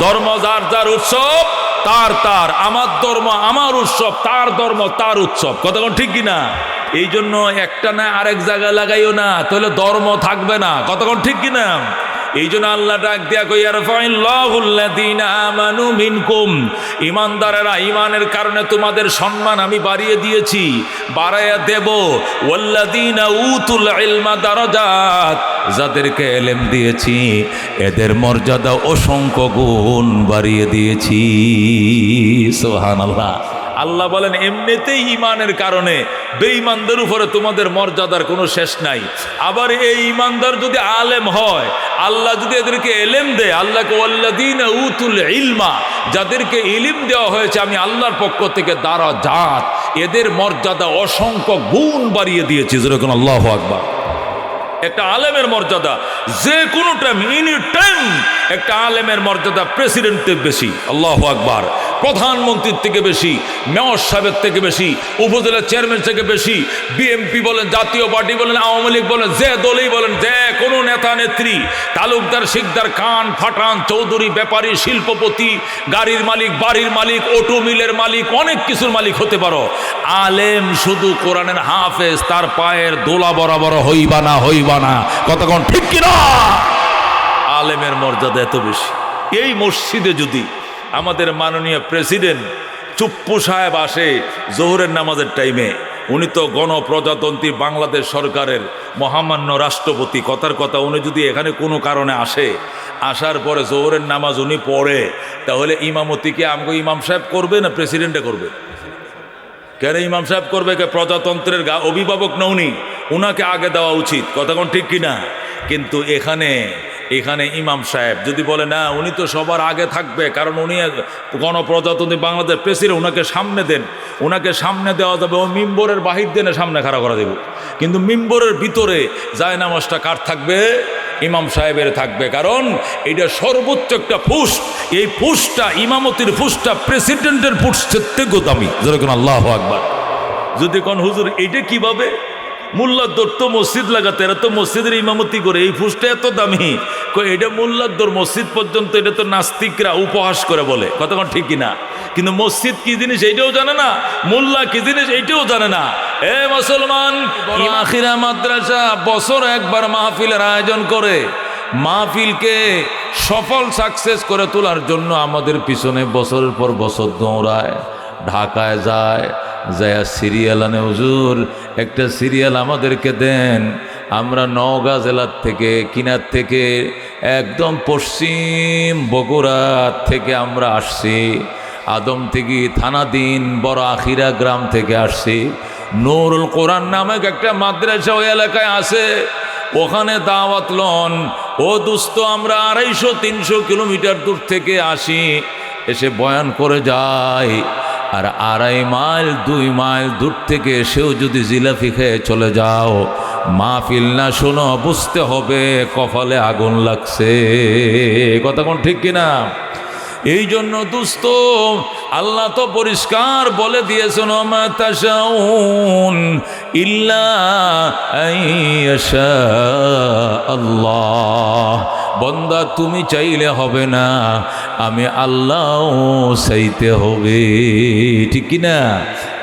Speaker 1: ধর্ম যার যার, উৎসব তার তার। আমার ধর্ম আমার উৎসব, তার ধর্ম তার উৎসব। কতক্ষণ ঠিক কিনা? এই জন্য একটা না আরেক জায়গায় লাগাইও না, তাহলে ধর্ম থাকবে না। কতক্ষণ ঠিক কিনা? এই জন্য আল্লাহ ডাক দিয়া কই ইয়ারফাইল্লাহুল্লাযীনা আমানু মিনকুম, ঈমানদারেরা ঈমানের কারণে তোমাদের সম্মান আমি বাড়িয়ে দিয়েছি, বাড়াইয়া দেব। ওয়াল্লাযীনা উতুল ইলমা দারাজাত, যাদেরকে ইলম দিয়েছি এদের মর্যাদা অসংখ্য গুণ বাড়িয়ে দিয়েছি। সুবহানাল্লাহ। আল্লাহ বলেন এমনিতেই ঈমানের কারণে বেঈমানদের উপরে তোমাদের মর্যাদার কোনো শেষ নাই। আবার এই ঈমানদার যদি আলেম হয়, আল্লাহ যদি এদেরকে ইলম দেয়, আল্লাহকে ওয়াল্লাযীনা উতুল ইলমা, যাদেরকে ইলম দেওয়া হয়েছে আমি আল্লাহর পক্ষ থেকে দারাজাত, এদের মর্যাদা অসংখ্য গুণ বাড়িয়ে দিয়েছি। যেরকম আল্লাহু আকবার। একটা আলেমের মর্যাদা যে কোনো টাইম, এনি টাইম একটা আলেমের মর্যাদা প্রেসিডেন্টের বেশি, আল্লাহু আকবার, প্রধানমন্ত্রীর থেকে বেশি, মেয়র সাহেবের থেকে বেশি, উপজেলা চেয়ারম্যান থেকে বেশি, বিএনপি বলেন, জাতীয় পার্টি বলেন, আওয়ামী লীগ বলেন, যে দলই বলেন, যে কোনো নেতা নেত্রী, তালুকদার, শিকদার, খান, ফাটান, চৌধুরী, ব্যাপারী, শিল্পপতি, গাড়ির মালিক, বাড়ির মালিক, অটো মিলের মালিক, অনেক কিছুর মালিক হতে পারো, আলেম শুধু কোরআনের হাফেজ, তার পায়ের দোলা বরাবর হইবা না, হইবা না। কতক্ষণ ঠিক কিনা? আলেমের মর্যাদা এত বেশি। এই মসজিদে যদি আমাদের মাননীয় প্রেসিডেন্ট চুপ্পু সাহেব আসে জোহরের নামাজের টাইমে, উনি তো গণপ্রজাতন্ত্রী বাংলাদেশ সরকারের মহামান্য রাষ্ট্রপতি, কথার কথা, উনি যদি এখানে কোনো কারণে আসে, আসার পরে জোহরের নামাজ উনি পড়ে, তাহলে ইমামতি কি আমাকে ইমাম সাহেব করবে না প্রেসিডেন্টে করবে? কেন ইমাম সাহেব করবে? প্রজাতন্ত্রের অভিভাবক না উনি, উনাকে আগে দেওয়া উচিত। কতক্ষণ ঠিক কিনা? কিন্তু এখানে ইমাম সাহেব যদি বলে না, উনি তো সবার আগে থাকবে, কারণ উনি গণপ্রজাতন্ত্রী বাংলাদেশ প্রেসিডেন্ট, ওনাকে সামনে দেন, ওনাকে সামনে দেওয়া যাবে, ও মিম্বরের বাহির দেনে সামনে খাড়া করা দেবে, কিন্তু মিম্বরের ভিতরে যায় নামাজটা কার থাকবে? ইমাম সাহেবের থাকবে, কারণ এটা সর্বোচ্চ একটা ফুস। এই ফুসটা, ইমামতির ফুসটা প্রেসিডেন্টের ফুসের থেকেও দামি। যেরকম আল্লাহু আকবার। যদি কোন হুজুর এইটা কিভাবে মোল্লার দৌড় তো মসজিদ লাগাতে, এরা তো মসজিদের ইমামতি করে, এই ফুসটা এত দামি, এটা মোল্লার দৌড় মসজিদ পর্যন্ত, এটা তো নাস্তিকরা উপহাস করে বলে। কতক্ষণ ঠিক কিনা? কিন্তু মসজিদ কি জিনিস এইটাও জানে না, মোল্লা কি জিনিস এইটাও জানে না। এ মুসলমান, আখিরা মাদ্রাসা বছর একবার মাহফিলের আয়োজন করে, মাহফিলকে সফল সাকসেস করে তোলার জন্য আমাদের পিছনে বছরের পর বছর দৌড়ায়, ঢাকায় যায়, সিরিয়াল আনে, হুজুর একটা সিরিয়াল আমাদেরকে দেন। আমরা নওগাঁ জেলার থেকে, কিনার থেকে, একদম পশ্চিম বগুড়া থেকে আমরা আসছি, আদমদিঘি থানাধীন বড় আখিরা গ্রাম থেকে আসছি। নূরুল কোরআন নামক একটা মাদ্রাসা ওই এলাকায় আছে, ওখানে দাওয়াত লন। ও দোস্ত, আমরা 250-300 কিলোমিটার দূর থেকে আসি, এসে বয়ান করে যাই, আর 2.5 মাইল 2 মাইল দূর থেকে এসেও যদি জিলাপি খেয়ে চলে যাও, মাহফিল না শোনো, বুঝতে হবে কপালে আগুন লাগছে। কথা কোন ঠিক কিনা? এই জন্য দোস্ত, আল্লাহ তো পরিষ্কার বলে দিয়েছেন, মা তাশাউন ইল্লা আইয়াশা আল্লাহ। বন্দা তুমি চাইলে হবে না, আমি আল্লাহ চাইতে হবে। ঠিক কিনা?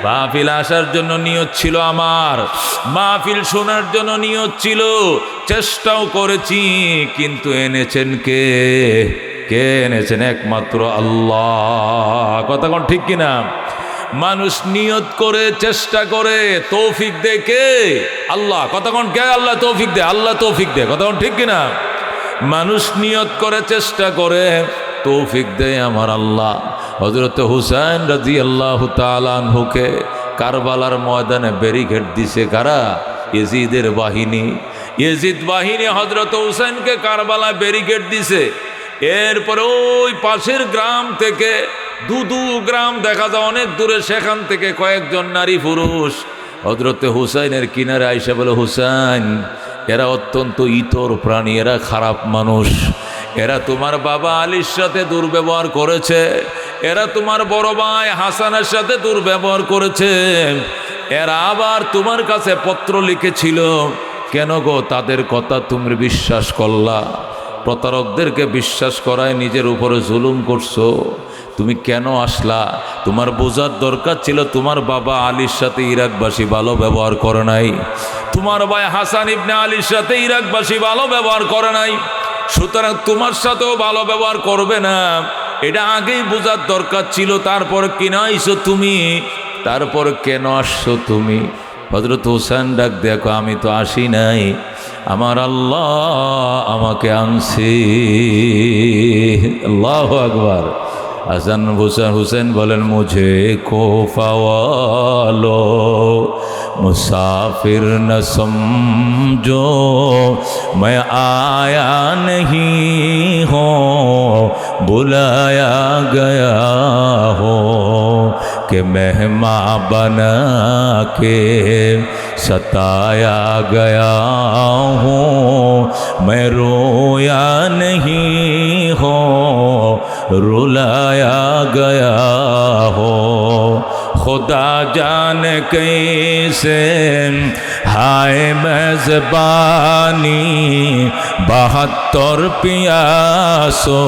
Speaker 1: মাহফিল আসার জন্য নিয়ত ছিল আমার, মাহফিল শোনার জন্য নিয়ত ছিল, চেষ্টাও করেছি, কিন্তু এনেছেন কে? কে এনেছেন? একমাত্র আল্লাহ। কথা কোন ঠিক কিনা? মানুষ নিয়ত করে, চেষ্টা করে, তৌফিক দেয় কে? আল্লাহ। কথা কোন কে? আল্লাহ তৌফিক দেয়, আল্লাহ তৌফিক দেয়। কথা কোন ঠিক কিনা? মানুষ নিয়ত করে, চেষ্টা করে, তৌফিক দেয় আমার আল্লাহ। হযরত হুসাইন রাদিয়াল্লাহু তাআলা আনহুকে কারবালার ময়দানে ব্যারিকেড দিছে কারা? ইয়াজিদের বাহিনী। ইয়াজিদ বাহিনী হযরত হুসাইনকে কারবালায় ব্যারিকেড দিছে। এরপরে ওই পাশের গ্রাম থেকে, দু গ্রাম দেখা যায় অনেক দূরে, সেখান থেকে কয়েকজন নারী পুরুষ হযরত হুসাইনের কিনারে আইসা বলে, হুসাইন, এরা অত্যন্ত ইতর প্রাণী, এরা খারাপ মানুষ, এরা তোমার বাবা আলীর সাথে দুর্ব্যবহার করেছে, এরা তোমার বড় ভাই হাসানের সাথে দুর্ব্যবহার করেছে, এরা আবার তোমার কাছে পত্র লিখেছিল, কেন গো তাদের কথা তুমি বিশ্বাস করলা? প্রতারকদেরকে বিশ্বাস করায় নিজের উপরে জুলুম করছো, তুমি কেন আসলা? তোমার বোঝার দরকার ছিল তোমার বাবা আলীর সাথে ইরাকবাসী ভালো ব্যবহার করে নাই, তোমার ভাই হাসান ইবনে আলীর সাথে ইরাকবাসী ভালো ব্যবহার করে নাই, সুতরাং তোমার সাথেও ভালো ব্যবহার করবে না, এটা আগেই বোঝার দরকার ছিল। তারপর কেন আইসো তুমি, তারপর কেন আসছো তুমি? হযরত হোসেন ডাক দেখো, আমি তো আসি নাই, আমার আল্লাহ আমাকে আনছে। আল্লাহু আকবার। হাসান হুসেন বলেন, মুঝে কোফাওয়ালো मुसाफिर न समझो मैं आया नहीं हो, बुलाया गया हो कि मेहमान बना के सताया गया हूँ, मैं रोया नहीं हो रुलाया गया हो। खुदा जाने कैसे हाय मेज़बानी 72 प्यासो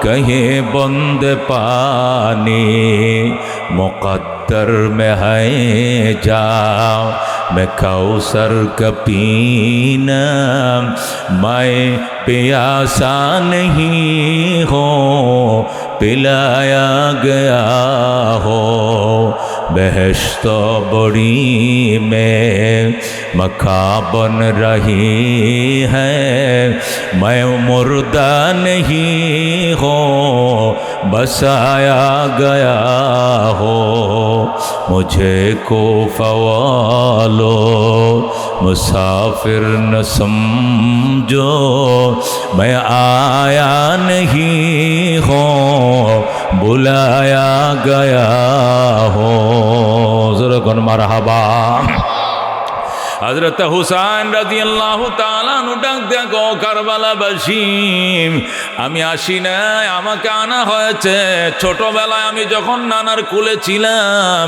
Speaker 1: कहे बंद पानी, मुक़द्दर में है जाओ मैं कौसर का पीना, मैं प्यासा नहीं हो पिलाया गया हो। बेहश्त बड़ी में मका बन रही है, मैं मुर्दा नहीं हो बसाया गया हो। मुझे को फवालो मुसाफिर न समझो मैं आया नहीं हो बुलाया गया हो। ज़रा कौन मरहबा। हज़रत हुसैन রাদিয়াল্লাহু তাআলা আনহু ডাক দেয়া, গো কারবালাবাসী, আমি আসি নাই, আমাকে আনা হয়েছে। ছোটবেলায় আমি যখন নানার কোলে ছিলাম,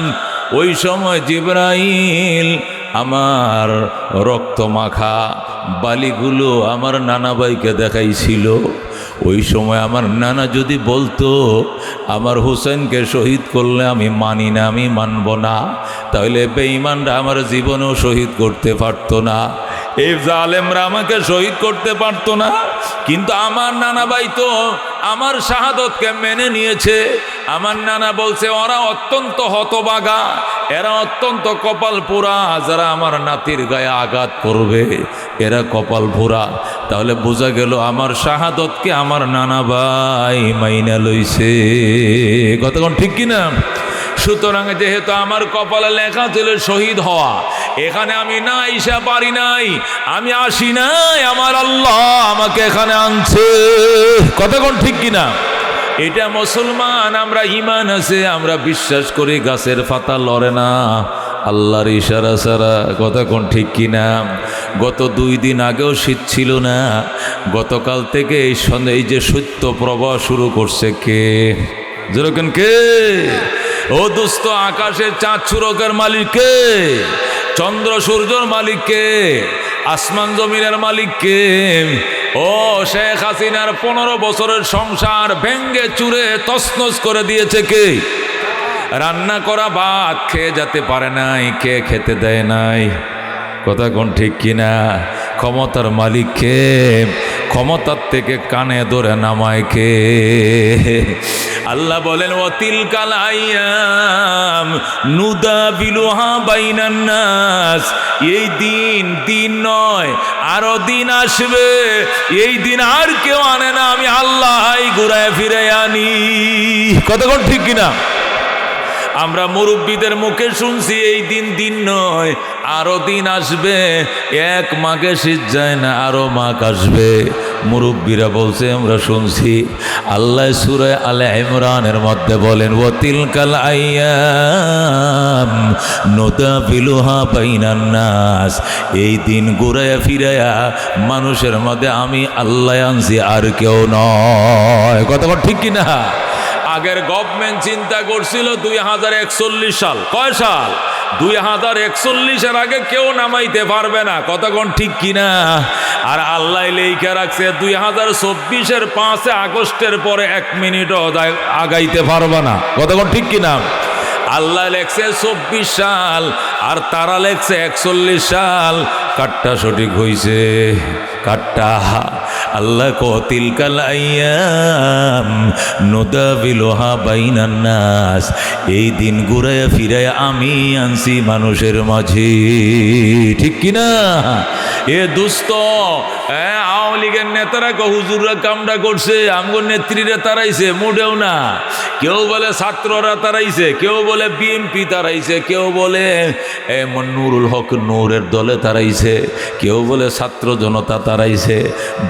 Speaker 1: ওই সময় জিবরাইল আমার রক্ত মাখা বালিগুলো আমার নানা ভাইকে দেখাইছিল। ওই সময় আমার নানা যদি বলতো আমার হুসেনকে শহীদ করলে আমি মানি না, আমি মানব না, তাহলে বেঈমানরা আমার জীবনেও শহীদ করতে পারতো না, এই জালেমরা আমাকে শহীদ করতে পারতো না। কিন্তু আমার নানা ভাই তো আমার শাহাদতকে মেনে নিয়েছে। আমার নানা বলছে, ওরা অত্যন্ত হতবাগা, এরা অত্যন্ত কপাল পোড়া, যারা আমার নাতির গায়ে আঘাত করবে এরা কপাল পোড়া। তাহলে বোঝা গেল আমার শাহাদতকে আমার নানা ভাই মাইনা লইছে। কতক্ষণ ঠিক কিনা? সুতরাং যেহেতু আমার কপালে লেখা ছিল শহীদ হওয়া, এখানে আমি না আইসা পারি নাই, আমি আসি নাই, আমার আল্লাহ আমাকে এখানে আনছে। কতক্ষণ ঠিক কিনা? এটা মুসলমান, আমরা ঈমান আছে, আমরা বিশ্বাস করি গাছের পাতা লড়ে না আল্লাহর ইশারা ছাড়া। কতক্ষণ ঠিক কিনা? গত 2 দিন আগেও শীত ছিল না, গতকাল থেকে এই যে শৈত্য প্রবাহ শুরু করছে কে? যেরকম কে? ও দোস্ত, আকাশের চাঁদ সূরকের মালিক কে? চন্দ্র সূর্যর মালিক কে? আসমান জমিনের মালিক কে? ও শেখ হাসিনার 15 বছরের সংসার ভেঙ্গে চুরে তছনছ করে দিয়েছে কে? রান্না করা ভাত খেয়ে যেতে পারে নাই, কে খেতে দেয় নাই? কথা কোন ঠিক কিনা? ক্ষমতার মালিক কে? ক্ষমতার থেকে কানে ধরে নামায় কে? আল্লাহ বলেন, ওয়াতিলকাল আইয়াম নুদাবিলুহা বাইনান নাস। এই দিন দিন নয়, আরো দিন আসবে, এই দিন আর কেউ আনে না, আমি আল্লাহই ঘুরায় ফিরে আনি। কতক্ষণ ঠিক কিনা? আমরা মুরব্বীদের মুখে শুনছি এই দিন দিন নয়, আরো দিন আসবে, এক মাঘে শীত যায় না, আরো মাঘ আসবে। মুরব্বীরা বলছে, আমরা শুনছি। আল্লাহ সূরা আলে ইমরানের মধ্যে বলেন, ওয়াতিলকাল আইয়াম নুদাবিলুহা বাইনান নাস। এই দিন ঘুরায়া ফিরায়া মানুষের মধ্যে আমি আল্লাহ আনছি, আর কেউ নয়। কতক্ষণ ঠিক কিনা? আগের গভর্নমেন্ট চিন্তা করছিল 2041 সাল। কয় সাল? 2041-এর আগে কেউ নামাইতে পারবে না। কতক্ষণ ঠিক কিনা? আর আল্লাহ লেখা রাখছে 2024-এর 5 আগস্টের পরে 1 মিনিটও আগাইতে পারবে না। কতক্ষণ ঠিক কিনা? আল্লাহ লেখছে 24 সাল আর তারা লেখছে 41 সাল। কাটটা সঠিক হইছে, কাটটা আল্লাহ কতিল কালাইয়াম নুদাবিলুহা বাইনান নাস, এই দিন ঘুরাইয়া ফিরাইয়া আমি আনছি মানুষের মাঝে, ঠিক কিনা? এ দুস্থ আওয়ামী লীগের নেতারা হুজুররা কামটা করছে, আমগো নেত্রীরা তারাইছে, মোটেও না। কেউ বলে ছাত্ররা তারাইছে, কেউ বলে বিএনপি তারাইছে, কেউ বলে নুরুল হক নূরের দলে তারাইছে, কেউ বলে ছাত্র জনতা তারাইছে।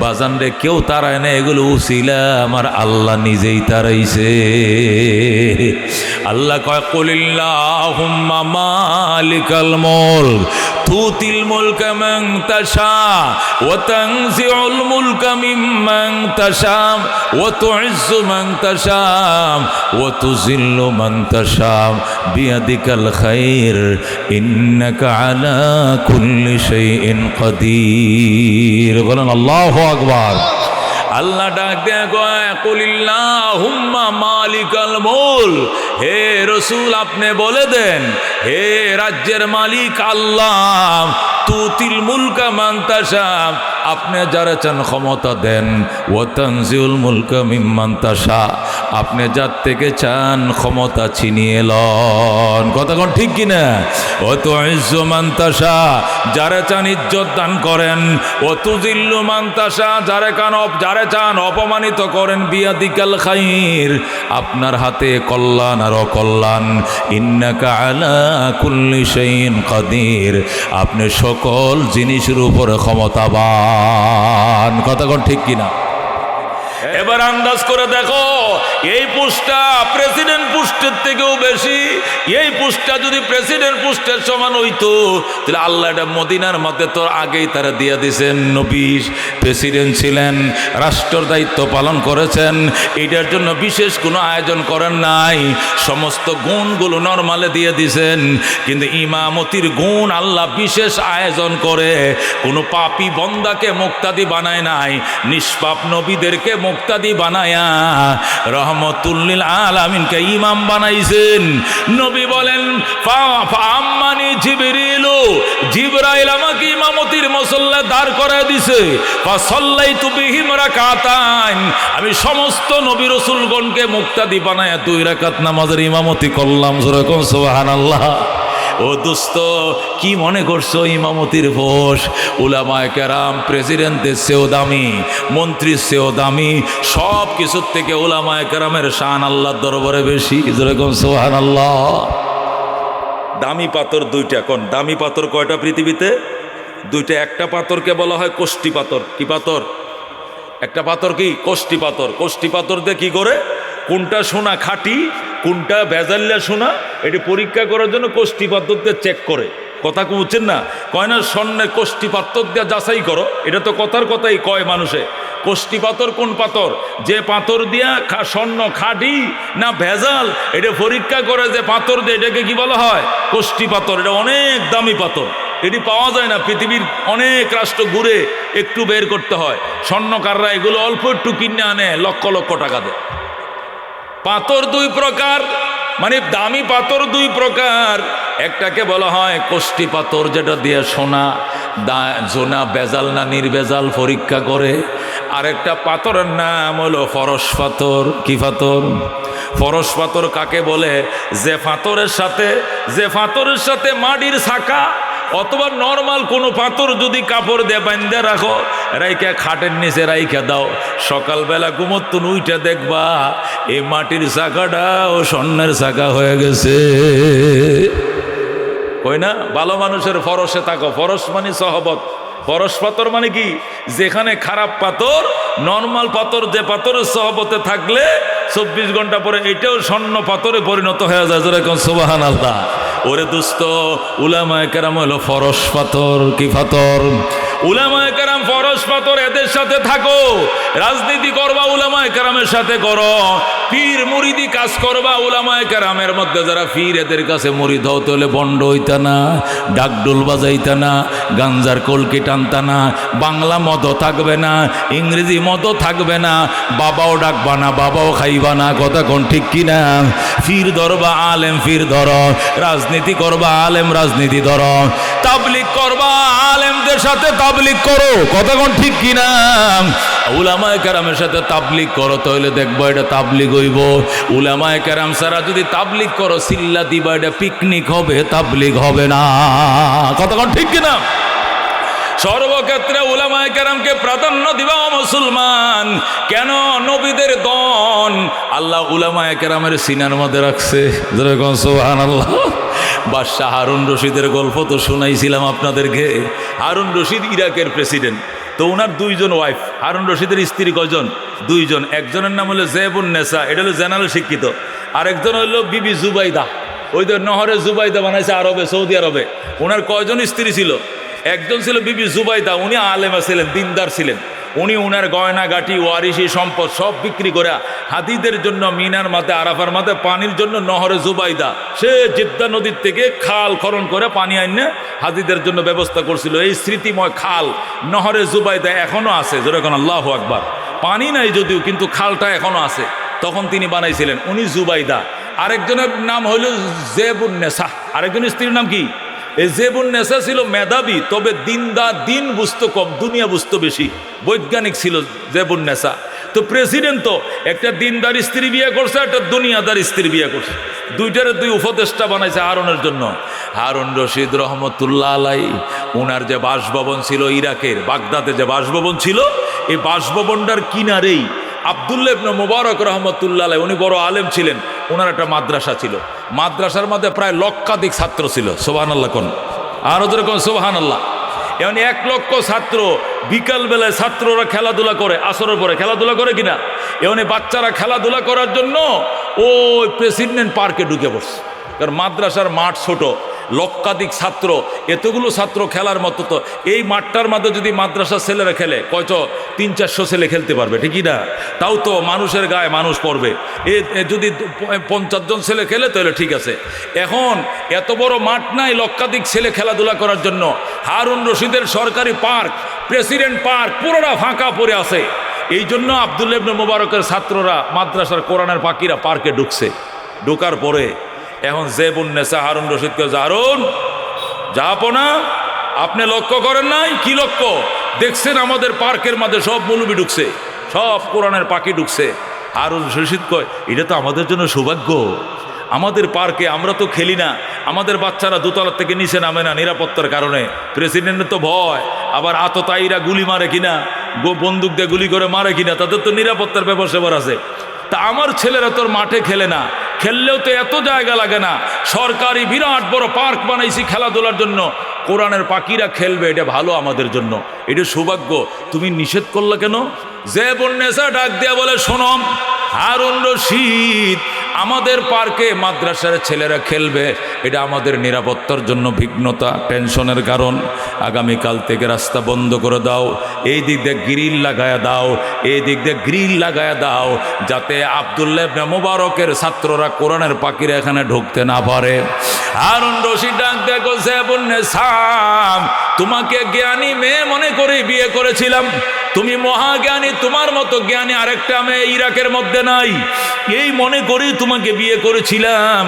Speaker 1: বাজান রে, কেউ তারায় না, এগুলো উসিলা আমার আল্লাহ নিজেই তারাইছে। আল্লাহ কয় কুলিল্লাহুম্মা মালিকাল মুলক তুতিল মুলকা মান তাশা ওয়া তানজিউল মুলকা মিম্মান তাশা ওয়া তুইজ্জু মান তাশা ওয়া তুযিল্লু মান তাশা বিয়াদিকাল খায়র ইন্নাকা আলা কুল্লি শাইইন কাদির। বলেন আল্লাহু আকবার। আল্লাহ ডাক দেয়া কয় কুলিল্লাহুম্মা মালিকাল মুলক, হে রসুল আপনি বলে দেন, হে রাজ্যের মালিক আল্লাহ, তুতিল মুলকা মান তাশা, আপনি যারা চান ক্ষমতা দেন, ওয়া তানজিউল মুলকা মিম্মান তাশা, আপনি যার থেকে চান ক্ষমতা ছিনিয়ে লন। কথা কোন ঠিক কিনা? ওয়া তুইজ্জু মান তাশা, যারা চান ইজ্জত দান করেন, ওয়া তুযিল্লু মান তাশা, যারা চান অপমানিত করেন। বিয়াদিকাল খায়র, আপনার হাতে কল্যাণ আর অকল্যাণ। ইন্নাকা আলা কুল্লি শাইইন কাদির, আপনি সকল জিনিসের উপরে ক্ষমতাবান। কথা কোন ঠিক কিনা? এবার আন্দাজ করে দেখো, এই পোস্টটা প্রেসিডেন্ট পোস্টের থেকেও বেশি। এই পোস্টটা যদি প্রেসিডেন্ট পোস্টের সমান হইতো, তাহলে আল্লাহ এটা মদিনার মধ্যে তো আগেই তারা দিয়ে দিয়েছেন। নবী প্রেসিডেন্ট ছিলেন, রাষ্ট্রের দায়িত্ব পালন করেছেন, এটার জন্য বিশেষ কোনো আয়োজন করেন নাই, সমস্ত গুণগুলো নরমালে দিয়ে দিয়েছেন। কিন্তু ইমামতির গুণ আল্লাহ বিশেষ আয়োজন করে কোনো পাপী বন্দাকে মুক্তাদি বানায় নাই, নিষ্পাপ নবীদেরকে মুক্তাদি বানায়া রহমতুল্লিল আলামিনকে ইমাম বানাইছেন। নবী বলেন আম্মানি জিবরিলু, জিবরাইল আমাকে ইমামতির মুসল্লা দাঁড় করায় দিছে, ফাসাল্লাইতু বিহিম রাকাতান, আমি সমস্ত নবী রাসূলগণকে মুক্তাদি বানায়া 2 রাকাত নামাজের ইমামতি করলাম। যেরকম সুবহানাল্লাহ। ও দোস্ত, কি মনে করছো ইমামতির পোষ? উলামায়ে কেরাম প্রেসিডেন্টের চেয়েও দামি, মন্ত্রীর চেয়েও দামি, সব কিছুর থেকে উলামায়ে কেরামের শান আল্লাহর দরবারে বেশি। যেরকম সুবহানাল্লাহ। দামি পাথর 2টা। কোন দামি পাথর কয়টা পৃথিবীতে? 2টা। একটা পাথরকে বলা হয় কোষ্টি পাথর। কি পাথর? একটা পাথর কি? কোষ্টি পাথর। কোষ্টি পাথর দিয়ে কি করে, কোনটা সোনা খাঁটি কোনটা ভেজাল্লা সোনা, এটি পরীক্ষা করার জন্য কোষ্টি পাথর দিয়ে চেক করে। কথা বুঝছেন না? কয় না স্বর্ণের কোষ্টি পাথর দিয়ে যাচাই করো, এটা তো কথার কথাই কয় মানুষে। কোষ্টি পাথর কোন পাথর? যে পাথর দিয়া স্বর্ণ খাঁটি না ভেজাল, এটা পরীক্ষা করে যে পাথর দিয়ে, এটাকে কি বলা হয়? কোষ্টি পাথর। এটা অনেক দামি পাথর, এটি পাওয়া যায় না, পৃথিবীর অনেক রাষ্ট্র ঘুরে একটু বের করতে হয়। স্বর্ণকাররা এগুলো অল্প একটু কিনে আনে, লক্ষ লক্ষ টাকা দেয়। পাথর 2 প্রকার, মানে দামি পাথর 2 প্রকার। একটাকে বলা হয় কোষ্টি পাথর, যেটা দিয়ে সোনা জোনা বেজাল না নির্বেজাল পরীক্ষা করে। আরেকটা পাথরের নাম হলো ফরস পাথর। কি পাথর? ফরস পাথর কাকে বলে? যে পাথরের সাথে মাটির ছাকা অথবা নর্মাল কোনো পাথর যদি কাপড় দিয়ে বান্ধে রাখো, রাইখা খাটের নিচে রাইখা দাও, সকালবেলা ঘুমোত্তুন উইটা দেখবা এই মাটির চাকাটা ও স্বর্ণের চাকা হয়ে গেছে। কই না? ভালো মানুষের ফরসে থাকো। ফরস মানে সহবত। ফরস পাথর মানে কি? যেখানে খারাপ পাথর, নর্মাল পাথর, যে পাথরের সহবতে থাকলে 24 ঘন্টা পরে এটাও স্বর্ণ পাথরে পরিণত হয়ে যায়। যেরকম সুবহানাল্লাহ। ওরে দোস্ত, উলামায়ে কেরাম হলো ফরস পাথর। কি পাথর? উলামায়ে কেরাম ফরস পাথর, এদের সাথে থাকো। রাজনীতি করবা উলামায়ে কেরামের সাথে করো, পীর মুরিদি কাজ করবা, উলামায়ে কেরামের মধ্যে যারা পীর এদের কাছে মুরিদ হও, তাহলে বন্ড হইতা না, ডাকডোল বাজাইতা না, গাঞ্জার কলকি টানতা না, বাংলা মদও থাকবে না, ইংরেজি মদও থাকবে না, বাবাও ডাকবা না, বাবাও খাইবা না। কথা কোন ঠিক কিনা? পীর ধরবা, আলেম পীর ধর, রাজনীতি করবা, আলেম রাজনীতি ধর, তাবলিগ করবা, আলেমদের সাথে তাবলিগ করো। কথা কোন ঠিক কিনা? উলামায়ে কেরামের সাথে তাবলিগ করো, তাহলে দেখবো এটা তাবলিগ হইব। উলামায়ে কেরাম ছাড়া যদি তাবলিগ করো, সিল্লা দিবা, এটা পিকনিক হবে, তাবলিগ হবে না। কথা কোন ঠিক কিনা? সর্বক্ষেত্রে উলামায়ে কেরামকে প্রাধান্য দিবা ও মুসলমান। কেন? নবীদের দন আল্লাহ উলামায়ে কেরামের সিনার মধ্যে রাখছে। যেরকম সুবহানাল্লাহ। বাদশাহ হারুন রশিদের গল্প তো শোনাইছিলাম আপনাদেরকে। হারুন রশিদ ইরাকের প্রেসিডেন্ট, তো ওনার দুইজন ওয়াইফ। হারুন রশিদের স্ত্রী কয়জন? দুইজন। একজনের নাম হলো জেবুন নেসা, এটা হলো জেনারেল শিক্ষিত। আরেকজন হলো বিবি জুবাইদা, ওই তো নহরে জুবাইদা বানাইছে আরবে, সৌদি আরবে। ওনার কয়জন স্ত্রী ছিল? একজন ছিল বিবি জুবাইদা, উনি আলেমা ছিলেন, দিনদার ছিলেন। উনি উনার গয়না গাটি, ওয়ারিশি সম্পদ সব বিক্রি করে হাদিদের জন্য মিনার মাঠে, আরাফার মাঠে পানির জন্য নহরে জুবাইদা, সে জিদ্দা নদীর থেকে খাল খনন করে পানি আইনে হাদিদের জন্য ব্যবস্থা করছিল। এই স্মৃতিময় খাল নহরে জুবাইদা এখনো আছে। যেরকম আল্লাহু আকবার। পানি নাই যদিও, কিন্তু খালটা এখনো আছে। তখন তিনি বানাইছিলেন, উনি জুবাইদা। আরেকজনের নাম হইল জেবুন নেসা। আরেকজন স্ত্রীর নাম কি? এই জেবুন নেসা ছিল মেধাবী, তবে দিন বুঝতো কম, দুনিয়া বুঝতো বেশি। বৈজ্ঞানিক ছিল জেবুন নেসা। তো প্রেসিডেন্ট তো একটা দিনদার স্ত্রী বিয়ে করছে, একটা দুনিয়াদার স্ত্রী বিয়ে করছে। দুইটারে দুই উপদেষ্টা বানাইছে হারুনের জন্য। হারুন রশিদ রহমতুল্লাহ আলাই, ওনার যে বাসভবন ছিল ইরাকের বাগদাদে, যে বাসভবন ছিল, এই বাসভবনটার কিনারেই আব্দুল্লাহ ইবনে মুবারক রহমতুল্লাহ আলাই, উনি বড় আলেম ছিলেন। ওনার একটা মাদ্রাসা ছিল। মাদ্রাসার মধ্যে প্রায় লক্ষাধিক ছাত্র ছিল। সুবহানাল্লাহ কোন? আরো ধরে কোন সুবহানাল্লাহ। এমন 1 লক্ষ ছাত্র। বিকালবেলায় ছাত্ররা খেলাধুলা করে, আসরের পরে খেলাধুলা করে কিনা, এমনি বাচ্চারা খেলাধুলা করার জন্য ওই প্রেসিডেন্ট পার্কে ঢুকে পড়ছে। কারণ মাদ্রাসার মাঠ ছোট, লক্ষাধিক ছাত্র, এতগুলো ছাত্র খেলার মতো তো এই মাঠটার মধ্যে যদি মাদ্রাসার ছেলেরা খেলে, কয়তো 300-400 ছেলে খেলতে পারবে, ঠিকই না? তাও তো মানুষের গায়ে মানুষ পড়বে। যদি 50 জন ছেলে খেলে তাহলে ঠিক আছে। এখন এত বড় মাঠ নাই লক্ষাধিক ছেলে খেলাধুলা করার জন্য। হারুন রশিদের সরকারি পার্ক, প্রেসিডেন্ট পার্ক, পুরোটা ফাঁকা পড়ে আছে। এই জন্য আব্দুল্লাহ ইবনে মুবারকের ছাত্ররা, মাদ্রাসার কোরআনের পাখিরা পার্কে ঢুকছে। ঢোকার পরে এখন জেবুন নেসা হারুন রশিদকে, হারুন যাবো না, আপনি লক্ষ্য করেন নাই? কি লক্ষ্য? দেখছেন আমাদের পার্কের মধ্যে সব মৌলবি ঢুকছে, সব কোরআনের পাখি ঢুকছে। হারুন রশিদ কয়, এটা তো আমাদের জন্য সৌভাগ্য। আমাদের পার্কে আমরা তো খেলি না, আমাদের বাচ্চারা দোতলার থেকে নিচে নামে না নিরাপত্তার কারণে। প্রেসিডেন্টের তো ভয়, আবার আততায়ীরা গুলি মারে কিনা, বন্দুক দিয়ে গুলি করে মারে কিনা, তাদের তো নিরাপত্তার ব্যাপার সেবার আছে। তা আমার ছেলেরা তোর মাঠে খেলে না, খেললেও তো এত জায়গা লাগে না। সরকারি বিরাট বড় পার্ক বানাইছি খেলাধুলার জন্য, কোরআনের পাখিরা খেলবে, এটা ভালো আমাদের জন্য, এটা সৌভাগ্য। তুমি নিষেধ করলে কেন? জেবুন নেসা ডাক দিয়া বলে, শোনো হারুন রশিদ, আমাদের পার্কে মাদ্রাসার ছেলেরা খেলবে, এটা আমাদের নিরাপত্তার জন্য বিঘ্নতা, টেনশনের কারণ। আগামীকাল থেকে রাস্তা বন্ধ করে দাও, এই দিক দিয়ে গ্রিল লাগায়া দাও, এই দিক দিয়ে গ্রিল লাগায়া দাও, যাতে আব্দুল্লাহ ইবনে মুবারকের ছাত্ররা, কোরআনের পাখিরা এখানে ঢুকতে না পারে। হারুন রশিদ ডাক দেখো, জেবুন নেসা, তোমাকে জ্ঞানী মেয়ে মনে করে বিয়ে করেছিলাম, তুমি মহাজ্ঞানী, তোমার মতো জ্ঞানী আরেকটা মেয়ে ইরাকের মধ্যে নাই, এই মনে করি তোমাকে বিয়ে করেছিলাম।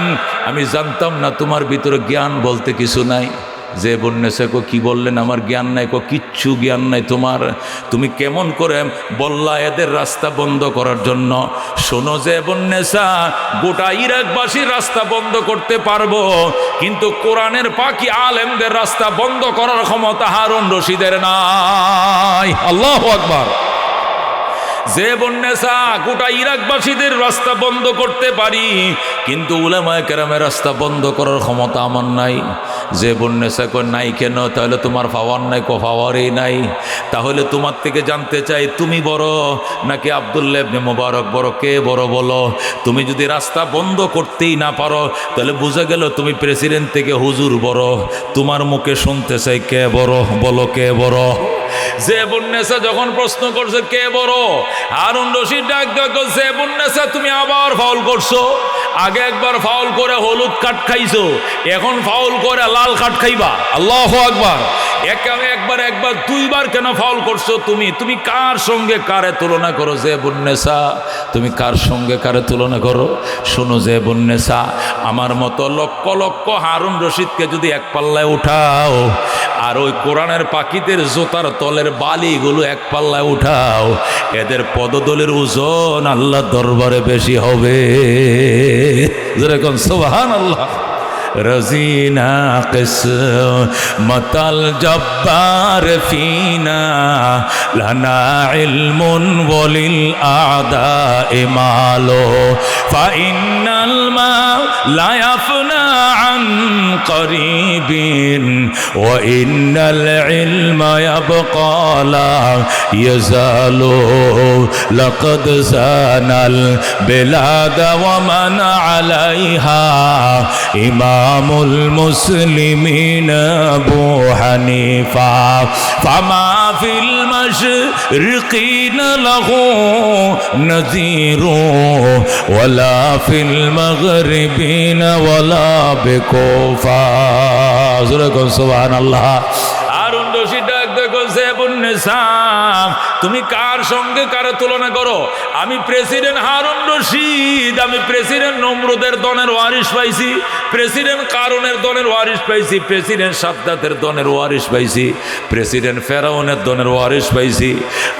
Speaker 1: আমি জানতাম না তোমার ভিতরে জ্ঞান বলতে কিছু নাই। জেবুন নেসা কো, কি বললেন? আমার জ্ঞান নাই? কো, কিচ্ছু জ্ঞান নাই তোমার। তুমি কেমন করে বললা এদের রাস্তা বন্ধ করার জন্য? শোনো জেবুন নেসা, গোটা ইরাকবাসীর রাস্তা বন্ধ করতে পারবো, কিন্তু কোরআনের পাখি আলেমদের রাস্তা বন্ধ করার ক্ষমতা হারুন রশিদের নাই। আল্লাহু আকবার। জেবুন নেসা, গোটা ইরাকবাসীদের রাস্তা বন্ধ করতে পারি, কিন্তু উলামায়ে কেরামের রাস্তা বন্ধ করার ক্ষমতা আমার নাই। যে বন্যেসা কয় নাই কেন? তাহলে তোমার পাওয়ার নাই? পাওয়ারই নাই। তাহলে তোমার থেকে জানতে চাই, তুমি বড় নাকি আব্দুল্লাহ ইবনে মুবারক বড়? কে বড় বলো? তুমি যদি রাস্তা বন্ধ করতেই না পারো, তাহলে বোঝা গেল তুমি প্রেসিডেন্ট থেকে হুজুর বড়। তোমার মুখে শুনতে চাই কে বড়, বলো কে বড়? যে বন্যেসা যখন প্রশ্ন করছে কে বড়, হারুন রশিদ ডাক দেখো, যে বন্যেসা তুমি আবার ফাউল করছো। আগে একবার ফাউল করে হলুদ কাঠ খাইছো, এখন ফাউল করে লাল কাঠ খাইবা। আল্লাহু আকবার। একবার দুইবার কেন ফাউল করছো? তুমি কার সঙ্গে কারে তুলনা করো? যে বন্যেসা তুমি কার সঙ্গে কারে তুলনা করো? শোনো, যে বন্যেসা আমার মতো লক্ষ লক্ষ হারুন রশিদকে যদি এক পাল্লায় উঠাও, আর ওই কোরআনের পাখিদের জোতার তলের বালিগুলো এক পাল্লায় উঠাও, এদের পদদলের ওজন আল্লাহর দরবারে বেশি হবে। যেরকম সুবহানাল্লাহ। রজিনা কিসমতাল জব্বার ফিনা লানা ইলমুন ওয়ালিল আদাই মালো ফাইন্নাল মা লা ইয়াফনা আন করিবিন ওয়া ইন্নাল ইলমা ইয়াবকা লা ইয়াজালু লাকাদ জানাল বিলাদা ওয়া মান আলাইহা ইমামুল মুসলিমিন আবু হানিফা ফামা ফিল মাশরিকিন লাহু নাযীরু ওয়ালা ফিল মাগরিবিন ওয়ালা বিকুফা। সুবহানাল্লাহ। হারুন রশিদ ডাক দেখো, যে বন্যেসা তুমি কার সঙ্গে কারে তুলনা করো? আমি প্রেসিডেন্ট হারুন রশিদ, আমি প্রেসিডেন্ট নমরুদের দনের ওয়ারিশ পাইছি, প্রেসিডেন্ট কারুনের দনের ওয়ারিশ পাইছি, প্রেসিডেন্ট সাদ্দাতের দনের ওয়ারিশ পাইছি, প্রেসিডেন্ট ফেরাউনের দনের ওয়ারিশ পাইছি।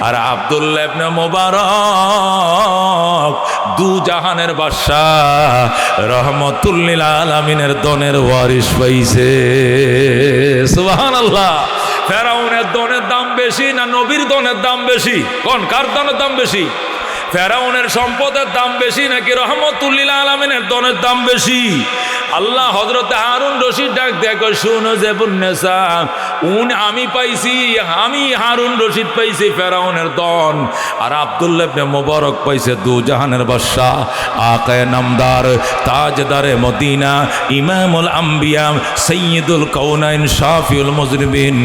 Speaker 1: আর আব্দুল্লাহ ইবনে মুবারক দু জাহানের বাদশাহ রহমতুল লিল আলামিনের দনের ওয়ারিশ পাইছে। সুবহানাল্লাহ। ফেরাউনের দনের দাম বেশি না নবীর দনের দাম বেশি? কোন কার দনের দাম বেশি? ফেরাউনের সম্পদের দাম বেশি নাকি রহমতুল লিল আলামিনের দনের দাম বেশি? আল্লাহ হযরত হারুন রশিদ ডাক দেখো, শুনো যে বন্যেসা আমি পাইছি, আমি হারুন রশিদ পাইছি ফেরাউনের দন, আর আব্দুল্লাহ ইবনে মুবারক পাইছে দু জাহানের বাদশাহ, আকায়ে নামদার, তাজদারে মদিনা, ইমামুল আম্বিয়া, সাইয়্যিদুল কাউনাইন, শাফিউল মুজরিবিন,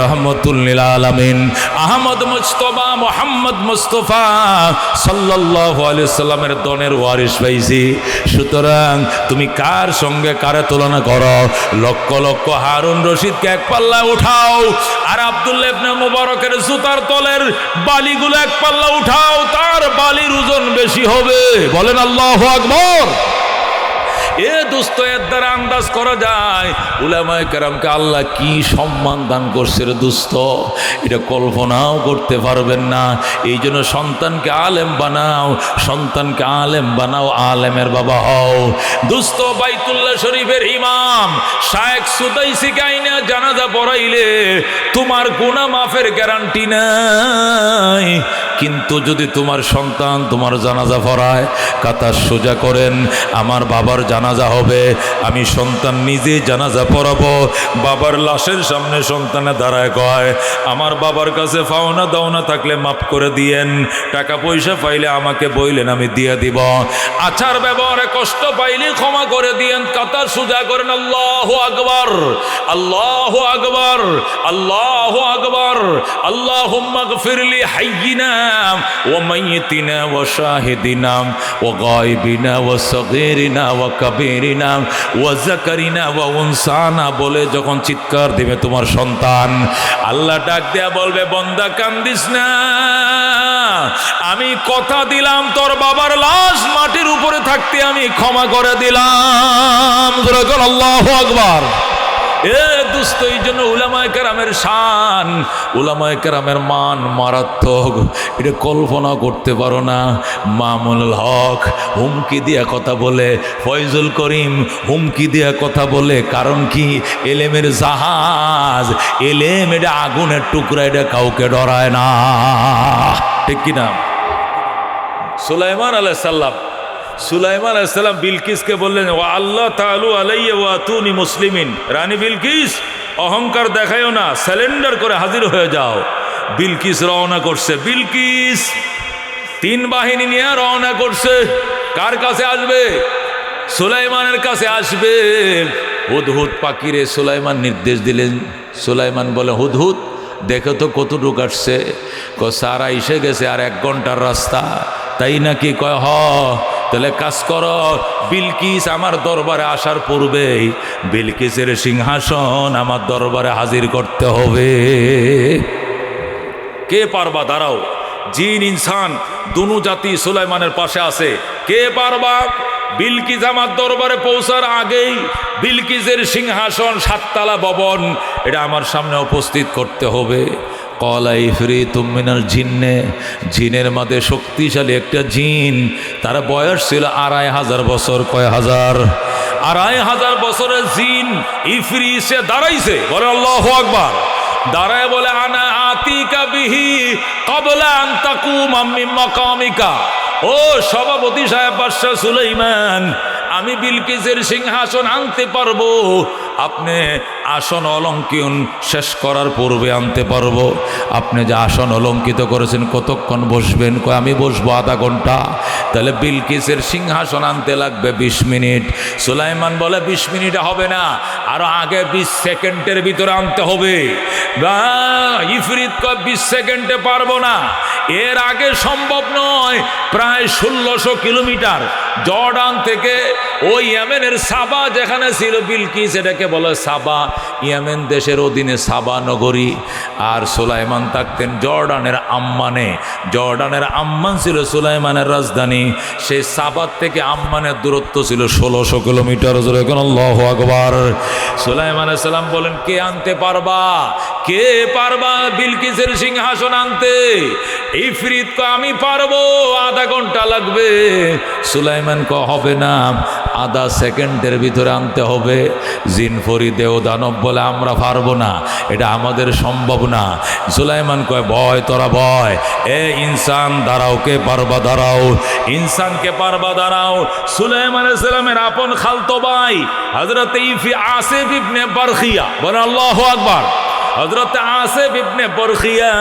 Speaker 1: রহমতুল লিল আলামিন, আহমদ মুজতবা মুহাম্মদ মুস্তাফা সাল্লাল্লাহু আলাইহি সাল্লামের দনের ওয়ারিশ পাইছি। সুতরাং তুমি কার সঙ্গে কারে তুলনা করো? লক্ষ লক্ষ হারুন রশিদকে এক পাল্লা উঠাও, আর আব্দুল্লাহ ইবনে মুবারকের জুতার তলের বালিগুলো এক পাল্লা উঠাও, তার বালির ওজন বেশি হবে। বলেন আল্লাহু আকবার। এ দোস্ত, এর দ্বারা আন্দাজ করা যায় উলামায়ে কেরামকে আল্লাহ কি সম্মান দান করছে রে দোস্ত, এটা কল্পনাও করতে পারবেন না। এই জন্য সন্তানকে আলেম বানাও, সন্তানকে আলেম বানাও, আলেমের বাবা হও। দোস্ত, বাইতুল্লাহ শরীফের ইমাম শায়েখ সুদাইসি গাইনা জানাজা পড়াইলে তোমার গুনাহ মাফের গ্যারান্টি নাই, কিন্তু যদি তোমার সন্তান তোমার জানাজা পড়ায়, কাতার সোজা করেন, আমার বাবার জানাজা হবে, আমি সন্তান নিজে জানাজা পড়াবো। বাবার লাশের সামনে সন্তানে দাঁড়ায় কয়, আমার বাবার কাছে পাওনা দাওনা থাকলে মাফ করে দিয়েন, টাকা পয়সা পাইলে আমাকে বইলেন আমি দিয়ে দিব, আচার ব্যবহারে কষ্ট পাইলে ক্ষমা করে দিয়েন। কাতার সোজা করেন, আল্লাহু আকবার, আল্লাহু আকবার, আল্লাহু আকবার, আল্লাহুম্মা গফিরলি হাইয়িনা ওয়া মাইয়িতিনা ওয়া শাহিদিনা ওয়া গায়বিনা ওয়া সগীরিনা ওয়া কাবীরিনা ওয়া যাকারিনা ওয়া উনসানা বলে যখন চিৎকার দিবে তোমার সন্তান, আল্লাহ ডাক দেয়া বলবে, বান্দা কান্দিস না, আমি কথা দিলাম তোর বাবার লাশ মাটির উপরে থাকতে আমি ক্ষমা করে দিলাম। আল্লাহু আকবার। এ দোস্ত, এই জন্য উলামায়ে কেরামের শান, উলামায়ে কেরামের মান মারাত্মক, এটা কল্পনা করতে পারো না। মামুনুল হক হুমকি দিয়া কথা বলে, ফয়জুল করিম হুমকি দিয়া কথা বলে, কারণ কি? এলেমের জাহাজ, এলেম এটা আগুনের টুকরা, এটা কাউকে ডরায় না, ঠিক কিনা? সুলাইমান আলাইহিস সালাম সুলাইমান আলাইহিস সালাম বিলকিসকে বললেন, ওয়া আল্লাহ তাআলু আলাইয়া ওয়া আতুনি মুসলিমিন, রানী বিলকিস অহংকার দেখায়ও না, স্যালেন্ডার করে হাজির হয়ে যাও। বিলকিস রওনা করছে। বিলকিস 3 বাহিনী নিয়ে রওনা করছে। কার কাছে আসবে? সুলাইমানের কাছে আসবে। হুদহুদ পাখিরে সুলাইমান নির্দেশ দিলেন। সুলাইমান বলে, হুদহুদ দেখো তো কতটুক আসছে। সারা এসে গেছে, আর 1 ঘন্টার রাস্তা। তাই নাকি? কয় হ। তাহলে কাজ করো, বিলকিস আমার দরবারে আসার পূর্বেই বিলকিসের সিংহাসন আমার দরবারে হাজির করতে হবে। কে পারবা? দাঁড়াও, জিন ইনসান দুনো জাতি সুলাইমানের পাশে আছে। কে পারবা? বিলকিস আমার দরবারে পৌঁছার আগেই বিলকিসের সিংহাসন 7 তলা ভবন এটা আমার সামনে উপস্থিত করতে হবে। কলা ইফরিতুম মিনাল জিন্নে, জিনের মধ্যে শক্তিশালী একটা জিন, তার বয়স ছিল 2500 বছর। কয় হাজার? 2500 বছরের জিন ইফরিত সে দাঁড়াইছে। বলে আল্লাহু আকবার। দাঁড়ায় বলে, আনা আতিকা বিহি ক্বাবলা আন তাকুমা মিন মাকামিকা। ও সভাপতি সাহেব, বাদশাহ সুলাইমান, আমি বিলকিসের সিংহাসন আনতে পারবো, আপনি আসন অলঙ্করণ শেষ করার পূর্বে আনতে পারবো। আপনি যে আসন অলঙ্কিত করেছেন কতক্ষণ বসবেন? কয় আমি বসবো আধা ঘন্টা। তাহলে বিলকিসের সিংহাসন আনতে লাগবে 20 মিনিট। সুলাইমান বলে 20 মিনিটে হবে না, আরো আগে 20 সেকেন্ডের ভিতরে আনতে হবে। ইফরিত কয় 20 সেকেন্ডে পারবো না, এর আগে সম্ভব নয়। প্রায় 1600 কিলোমিটার জর্ডান থেকে ওই ইয়েমেনের সাবা যেখানে ছিল বিলকিস, এটাকে বলে সাবা, ইয়েমেন দেশের অধীনে সাবা নগরী। আর সুলাইমান থাকতেন জর্ডানের আম্মানে। জর্ডানের আম্মান ছিল সুলাইমানের রাজধানী। সেই সাবার থেকে আম্মানের দূরত্ব ছিল 1600 কিলোমিটার। আল্লাহু আকবার। সুলাইমান আলাইহিস সালাম বলেন, কে আনতে পারবা? কে পারবা বিলকিসের সিংহাসন আনতে? ইফরিত কয় আমি পারবো, আধা ঘন্টা লাগবে। সুলাইমান কয় হবে না, আধা সেকেন্ডের ভিতরে আনতে হবে। জিন ফরিদেও দানব বলে আমরা পারবো না, এটা আমাদের সম্ভব না। সুলাইমান কয় ভয়, তোরা ভয়। এ ইনসান দাঁড়াও, কে পারবা দাঁড়াও। ইনসানকে পারবা দাঁড়াও। সুলাইমান আলাইহিস সালামের আপন খালতো ভাই হযরত আসিফ ইবনে বারখিয়া, বলে আল্লাহু আকবার। হযরত আসিফ ইবনে বারখিয়া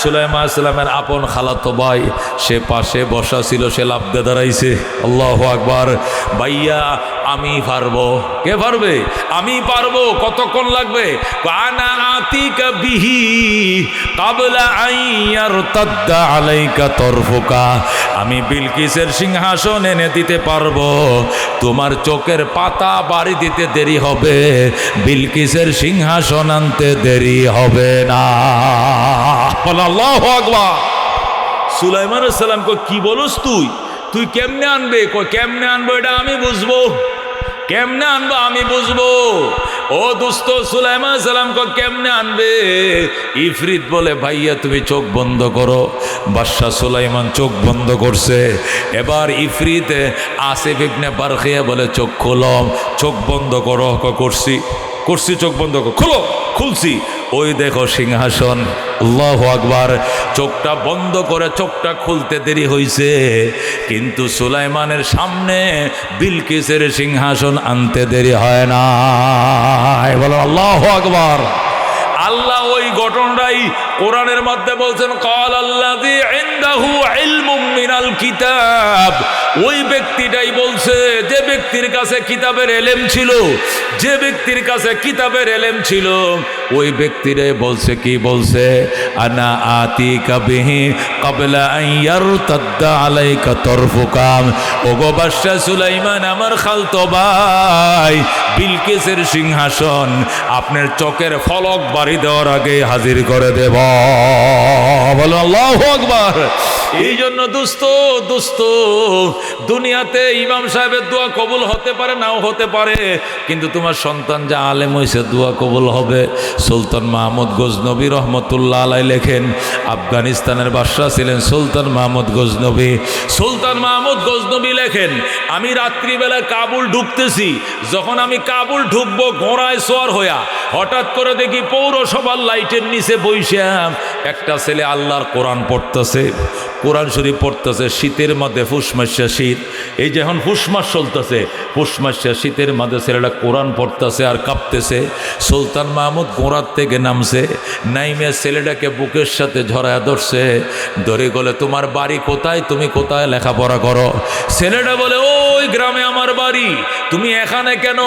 Speaker 1: সুলাইমান আলাইহিস সালামের আপন খালাতো ভাই, সে পাশে বসা ছিল, সে লাফ দিয়ে দাঁড়াইছে। আল্লাহু আকবার। ভাইয়া আমি পারবো। কে পারবে? আমি পারবো। কতক্ষণ লাগবে? আনা আতিকা বিহি ক্বাবলা আন ইয়ারতাদ্দা আলাইকা তরফুকা, আমি বিলকিসের সিংহাসন এনে দিতে পারবো, তোমার চোখের পাতা বাড়ি দিতে দেরি হবে, বিলকিসের সিংহাসন আনতে দেরি হবে না। আল্লাহু আকবার। সুলাইমান আলাইহিস সালাম কই, কি বলস তুই? তুই কেমনে আনবে? কই কেমনে আনবো এটা আমি বুঝবো। কেমনে আনবো আমি বুঝবো। ও দোস্ত, সুলাইমান আলাইহিস সালাম কই কেমনে আনবে? ইফরিত বলে, ভাইয়া তুমি চোখ বন্ধ করো। বাদশাহ সুলাইমান চোখ বন্ধ করছে। এবার ইফরিত আসিফ ইবনে বারখিয়া বলে, চোখ খোলো। চোখ বন্ধ করো। করছি করছি, চোখ বন্ধ করো। খোলো। খুলছি। ওই দেখো সিংহাসন। আল্লাহু আকবার। চোখটা বন্ধ করে চোখটা খুলতে দেরি হয়েছে, কিন্তু সুলাইমানের সামনে বিলকিসের সিংহাসন আনতে দেরি হয় না। বলো আল্লাহু আকবার। আল্লাহ ওই ঘটনাটাই কোরআনের মধ্যে বলছেন, ক্বাল আল্লাযী ইনদাহু ইলমুম মিনাল কিতাব। ওই ব্যক্তিটাই বলছে, যে ব্যক্তির কাছে কিতাবের ইলম ছিল, যে ব্যক্তির কাছে কিতাবের ইলম ছিল, ওই ব্যক্তিরাই বলছে। কি বলছে? আনা আতিকা বিহি ক্বাবলা আন ইয়ারতাদ্দা আলাইকা তরফুকা। ওগো বাদশা সুলাইমান, আমার খালতো ভাই বিলকিসের সিংহাসন আপনার চোখের ফলক বাড়ি দেওয়ার আগে হাজির করে দেব। বলো আল্লাহু আকবার। এই জন্য দোস্ত, দুনিয়াতে ইমাম সাহেবের দোয়া কবুল হতে পারে, নাও হতে পারে, কিন্তু তোমার সন্তান যে আলেম হয়েছে দোয়া কবুল হবে। সুলতান মাহমুদ গজনবী রহমতুল্লাহ আলাই লেখেন, আফগানিস্তানের বাদশাহ ছিলেন সুলতান মাহমুদ গজনবী। সুলতান মাহমুদ গজনবী লেখেন, আমি রাত্রিবেলা কাবুল ঢুকতেছি, যখন আমি কাবুল ঢুকবো ঘোড়ায় সোয়ার হইয়া, হঠাৎ করে দেখি পৌরসভার লাইটের নিচে বইসা একটা ছেলে আল্লাহর কোরআন পড়তেছে, কোরআন শরীফ পড়তেছে। শীতের মধ্যে ফুসমাসা শীত, এই যে এখন ফুসমাস চলতেছে, ফুসমাসা শীতের মধ্যে ছেলেটা কোরআন পড়তেছে আর কাঁপতেছে। সুলতান মাহমুদ গোড়ার থেকে নামছে, নাইমে ছেলেটাকে বুকের সাথে ঝরায়া ধরছে, ধরে গেলে তোমার বাড়ি কোথায়, তুমি কোথায় লেখাপড়া করো? ছেলেটা বলে ওই গ্রামে আমার বাড়ি। তুমি এখানে কেন?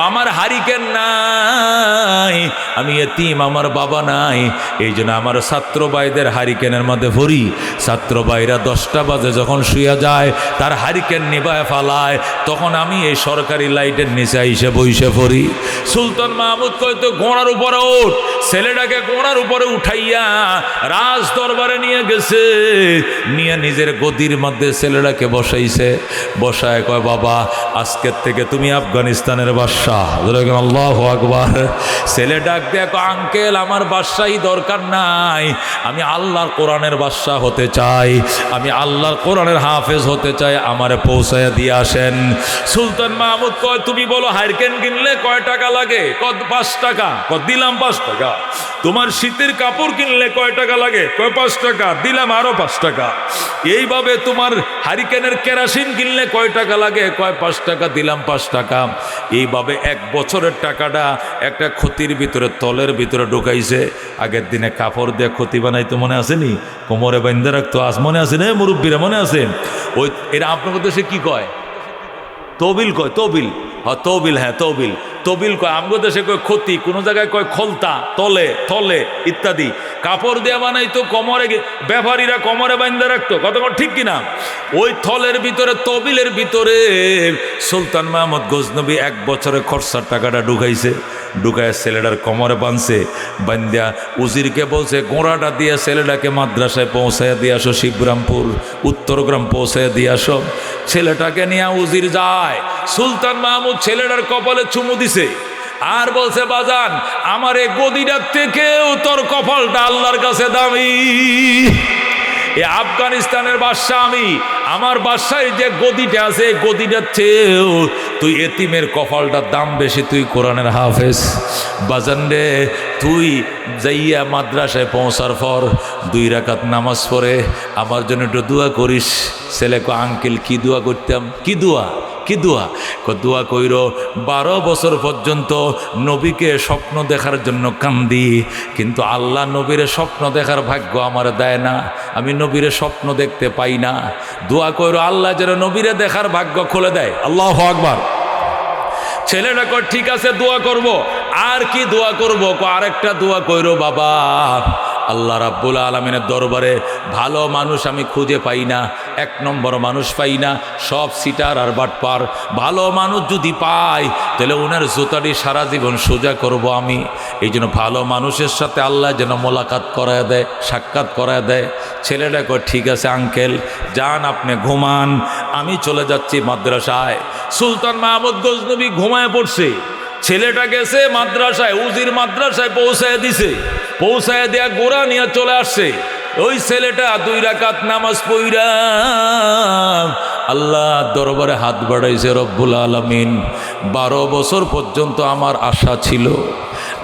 Speaker 1: আমার হারিকেন নাই, আমি এতিম, আমার বাবা নাই, এই জন্য আমার ছাত্র ভাইদের হারিকেনের মধ্যে ভরি। ছাত্র ভাইরা 10টা বাজে যখন শুয়ে যায়, তার হারিকেন নিভায় ফালায়, তখন আমি এই সরকারি লাইটের নিচে এসে বইসে পড়ি। সুলতান মাহমুদ কয়তো ঘোড়ার উপরে ওঠ, ছেলেটাকে ঘোড়ার উপরে উঠাইয়া রাজ দরবারে নিয়ে গেছে, নিয়ে নিজের গদির মধ্যে ছেলেটাকে বসাইছে। বসায় কয় বাবা, আজকের থেকে তুমি আফগানিস্তানের বাদশাহ। আল্লাহু আকবার। ছেলে ডাক দিয়ে কয় আঙ্কেল, আমার বাদশাহী দরকার নাই, আমি আল্লাহর কোরআনের বাদশাহ হতে চাই, আমি আল্লাহর কোরআনের হাফেজ হতে চাই, আমারে পৌঁছায় দিয়ে আসেন। সুলতান মাহমুদ কয় তুমি বলো হারকেন কিনলে কয় টাকা লাগে? 5 টাকা। দিলাম 5 টাকা। তোমার শীতের কাপড় কিনলে কয় টাকা লাগে? 5 টাকা। দিলাম আরো 5 টাকা। এইভাবে তোমার হারিকেনের কেরাসিন কিনলে কয় টাকা লাগে? 5 টাকা। দিলাম 5 টাকা। এইভাবে 1 বছরের টাকাটা একটা ক্ষতির ভিতরে, তলের ভিতরে ঢুকাইছে। আগের দিনে কাপড় দিয়ে ক্ষতি বানাইতো, মনে আসেনি? কোমরে বান্ধে রাখতো, আজ মনে আছে না মুরব্বীরা? মনে আছে? ওই এরা আপনার দেশে কি কয়? তবিল কয়, তবিল। হ্যাঁ তবিল, হ্যাঁ তবিল, তবিল কয়। আমগো দেশে কয় ক্ষতি, কোনো জায়গায় কয় খোলতা, তলে তলে ইত্যাদি। কাপড় দিয়ে বানাইতো, কোমরে ব্যাপারীরা কোমরে বান্ধে রাখতো, কতক্ষণ ঠিক কিনা? ওই থলের ভিতরে, তবিলের ভিতরে সুলতান মাহমুদ গজনবী 1 বছরে খরচার টাকাটা ঢুকাইছে। ঢুকায় ছেলেটার কোমরে বাঁধছে, বান্ধিয়া উজিরকে বলছে গোড়াটা দিয়ে ছেলেটাকে মাদ্রাসায় পৌঁছায় দিয়ে আসো, শিবরামপুর উত্তরগ্রাম পৌঁছায় দিয়ে আসো। ছেলেটাকে নিয়ে উজির যায়। সুলতান মাহমুদ ছেলেটার কপালে চুমু দিছে আর বলছে বাজান, আমার এই গদিটার থেকেও তোর কপালটা আল্লাহর কাছে দামি। এই আফগানিস্তানের বাদশা আমি, আমার বাদশায় যে গদিটা আছে, এই গদিটার চেয়েও তুই এতিমের কপালটার দাম বেশি, তুই কোরআনের হাফেজ। বাজান রে, তুই যাইয়া মাদ্রাসায় পৌঁছার পর 2 রাকাত নামাজ পড়ে আমার জন্য একটু দোয়া করিস। ছেলে কো আঙ্কেল কি দোয়া করতাম? কি দোয়া? কি দোয়া? দোয়া কইর 12 বছর পর্যন্ত নবীকে স্বপ্ন দেখার জন্য কান্দি, কিন্তু আল্লাহ নবীরে স্বপ্ন দেখার ভাগ্য আমার দেয় না, আমি নবীরে স্বপ্ন দেখতে পাই না। দোয়া কইর আল্লাহ যেন নবীরে দেখার ভাগ্য খুলে দেয়। আল্লাহু আকবার। ছেলেটা কয় ঠিক আছে দোয়া করব। আর কি দোয়া করব? আরেকটা দোয়া কইর বাবা, আল্লাহ রাব্বুল আলামিনের দরবারে ভালো মানুষ আমি খুঁজে পাই না, 1 নম্বর মানুষ পাই না, সব সিটার আর বাটপার। ভালো মানুষ যদি পাই তাহলে ওনার জুতাটি সারা জীবন সোজা করব আমি। এই জন্য ভালো মানুষের সাথে আল্লাহ যেন মোলাকাত করায় দেয়, সাক্ষাৎ করায় দেয়। ছেলেটা কয় ঠিক আছে আঙ্কেল, যান আপনি ঘুমান, আমি চলে যাচ্ছি মাদ্রাসায়। সুলতান মাহমুদ গজনবী ঘুমায় পড়ছে। ছেলেটা গেছে মাদ্রাসায়, উজির মাদ্রাসায় পৌঁছায় দিছে। পৌঁছায় দেয়া গোড়া নিয়ে চলে আসছে। ওই ছেলেটা 2 রাকাত নামাজ পইরা আল্লাহ দরবারে হাত বাড়াইছে। রব্বুল আলামিন, 12 বছর পর্যন্ত আমার আশা ছিল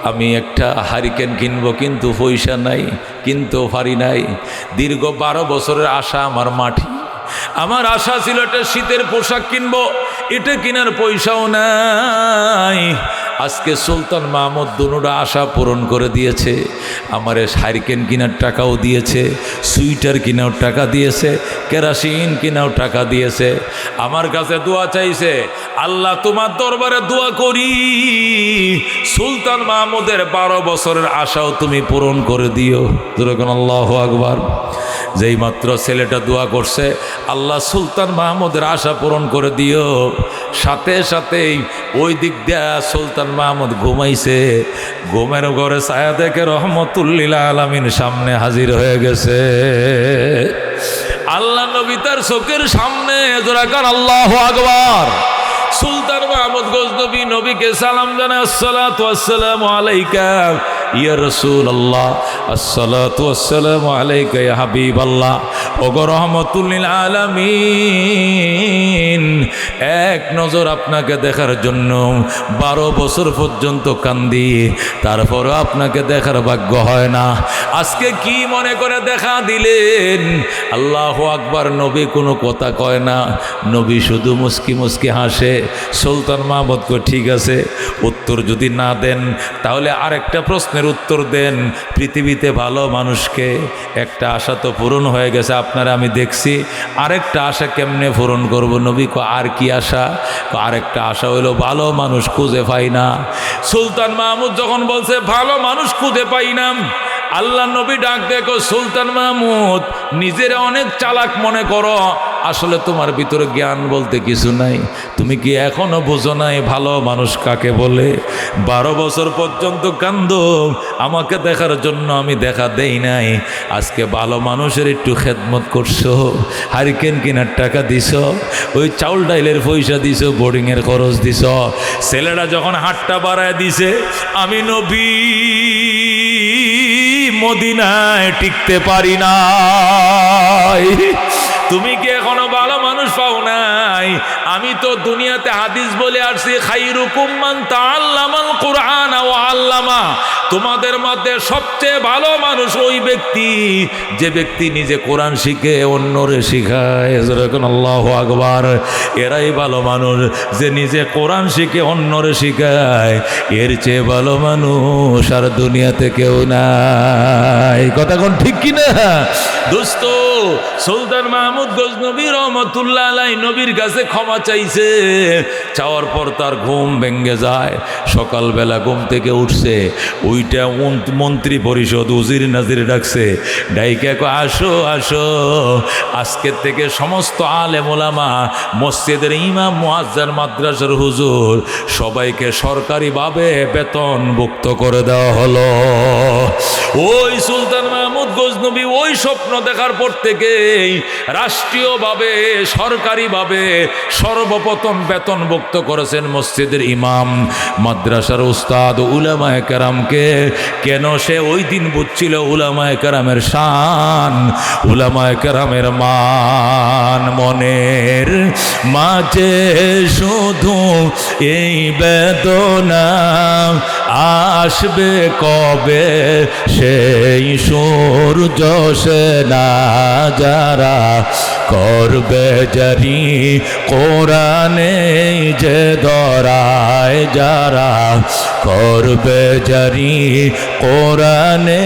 Speaker 1: আমি একটা হারিকেন কিনবো, কিন্তু পয়সা নাই, কিন্তু পারি নাই। দীর্ঘ 12 বছরের আশা আমার মাটি। আমার আশা ছিল একটা শীতের পোশাক কিনবো, এটা কেনার পয়সাও নাই। আজকে সুলতান মাহমুদ দুনোটা আশা পূরণ করে দিয়েছে। আমার হারিকেন কেনার টাকাও দিয়েছে, সুইটার কেনার টাকা দিয়েছে, কেরাসিন কেনার টাকা দিয়েছে। আমার কাছে দোয়া চাইছে, আল্লাহ তোমার দরবারে দোয়া করি সুলতান মাহমুদের 12 বছরের আশাও তুমি পূরণ করে দিও। যেরকম আল্লাহু আকবার। যেই মাত্র ছেলেটা দোয়া করছে, আল্লাহ সুলতান মাহমুদের আশা পূরণ করে দিও, সাথে সাথেই ওই দিক দিয়া সুলতান মাহমুদ ঘুমাইছে। ঘুমের ঘরে ছায়া দেখে রহমতুল্লিল আলামিন সামনে হাজির হয়ে গেছে। আল্লাহ নবী তার চোখের সামনে। জোরাকার আল্লাহু আকবার। সুলতান মাহমুদ গজনবী নবীকে সালাম জানায়, আসসালাতু ওয়াসসালামু আলাইকা ইয়া রাসূলুল্লাহ, আসসালাতু ওয়াসসালামু আলাইকা ইয়া হাবিবাল্লাহ। ওগো রহমাতুল লিল আলামিন, এক নজর আপনাকে দেখার জন্য 12 বছর পর্যন্ত কান্দি, তারপরও আপনাকে দেখার ভাগ্য হয় না। আজকে কি মনে করে দেখা দিলেন? আল্লাহু আকবার। নবী কোনো কথা কয় না, নবী শুধু মুস্কি মুস্কি হাসে। সুলতান মাহমুদ কয় ঠিক আছে, উত্তর যদি না দেন তাহলে আরেকটা প্রশ্নের উত্তর দেন। পৃথিবীতে ভালো মানুষকে একটা আশা তো পূরণ হয়ে গেছে, আপনারা আমি দেখছি, আরেকটা আশা কেমনে পূরণ করব? নবী কয় আর কি আশা? আরেকটা আশা হইলো ভালো মানুষ খুঁজে পাই না। সুলতান মাহমুদ যখন বলছে ভালো মানুষ খুঁজে পাই না, আল্লাহ নবী ডাক দেখো, সুলতান মাহমুদ নিজেরা অনেক চালাক মনে করো, আসলে তোমার ভিতরে জ্ঞান বলতে কিছু নাই। তুমি কি এখনো বোঝো নাই ভালো মানুষ কাকে বলে? 12 বছর পর্যন্ত কান্দো, আমাকে দেখার জন্য আমি দেখা দেই নাই। আজকে ভালো মানুষের একটু খেদমত করছো, হারিকেন কেনার টাকা দিছ, ওই চাউল ডাইলের পয়সা দিছ, বোর্ডিংয়ের খরচ দিছ, ছেলেরা যখন হাতটা বাড়ায় দিছে, আমি নবী মদিনায় টিকতে পারি নাই। তুমি কি এখনো ভালো মানুষ পাও নাই? আমি তো দুনিয়াতে হাদিস বলে আসছি, খাইরুকুম মান তাআল্লামাল কুরআন ওয়া আল্লামা। তোমাদের মধ্যে সবচেয়ে ভালো মানুষ ওই ব্যক্তি যে ব্যক্তি নিজে কোরআন শিখে অন্যরে শিখায়। যেরকম আল্লাহু আকবার। এরাই ভালো মানুষ যে নিজে কোরআন শিখে অন্যরে শিখায়। এর চেয়ে ভালো মানুষ আর দুনিয়াতে কেউ নাই। কথা কোন ঠিক কিনা দোস্ত? সুলতান মাহমুদ গজনবী রহমতুল্লাহ আলাইহি নবীর কাছে ক্ষমা চাইছে। চাওয়ার পর তার ঘুম ভেঙে যায়। সকালবেলা ঘুম থেকে উঠছে, ওইটা মন্ত্রী পরিষদ উজির নাজির ডাকছে, ডাইকা কো আসো আসো, আজকের থেকে সমস্ত আলেম ওলামা, মসজিদের ইমাম, মুয়াজ্জিন, মাদ্রাসার হুজুর সবাইকে সরকারিভাবে বেতনভুক্ত করে দেওয়া হলো। ওই সুলতান মাহমুদ গজনবী ওই স্বপ্ন দেখার পর থেকেই রাষ্ট্রীয়ভাবে সরকারিভাবে সর্বপ্রথম বেতনভুক্ত করেছেন মসজিদের ইমাম, মাদ্রাসার উস্তাদ, উলামায়ে কেরামকে। কেন? সে ওই দিন বুঝছিল উলামায়ে কেরামের শান, উলামায়ে কেরামের মান। মনের মাঝে শুধু এই বেদনা, আসবে কবে সেই সূর্য সেনা, যারা করবে জারি কোরআনে যে ধরায়, যারা করবে জারি কোরআনে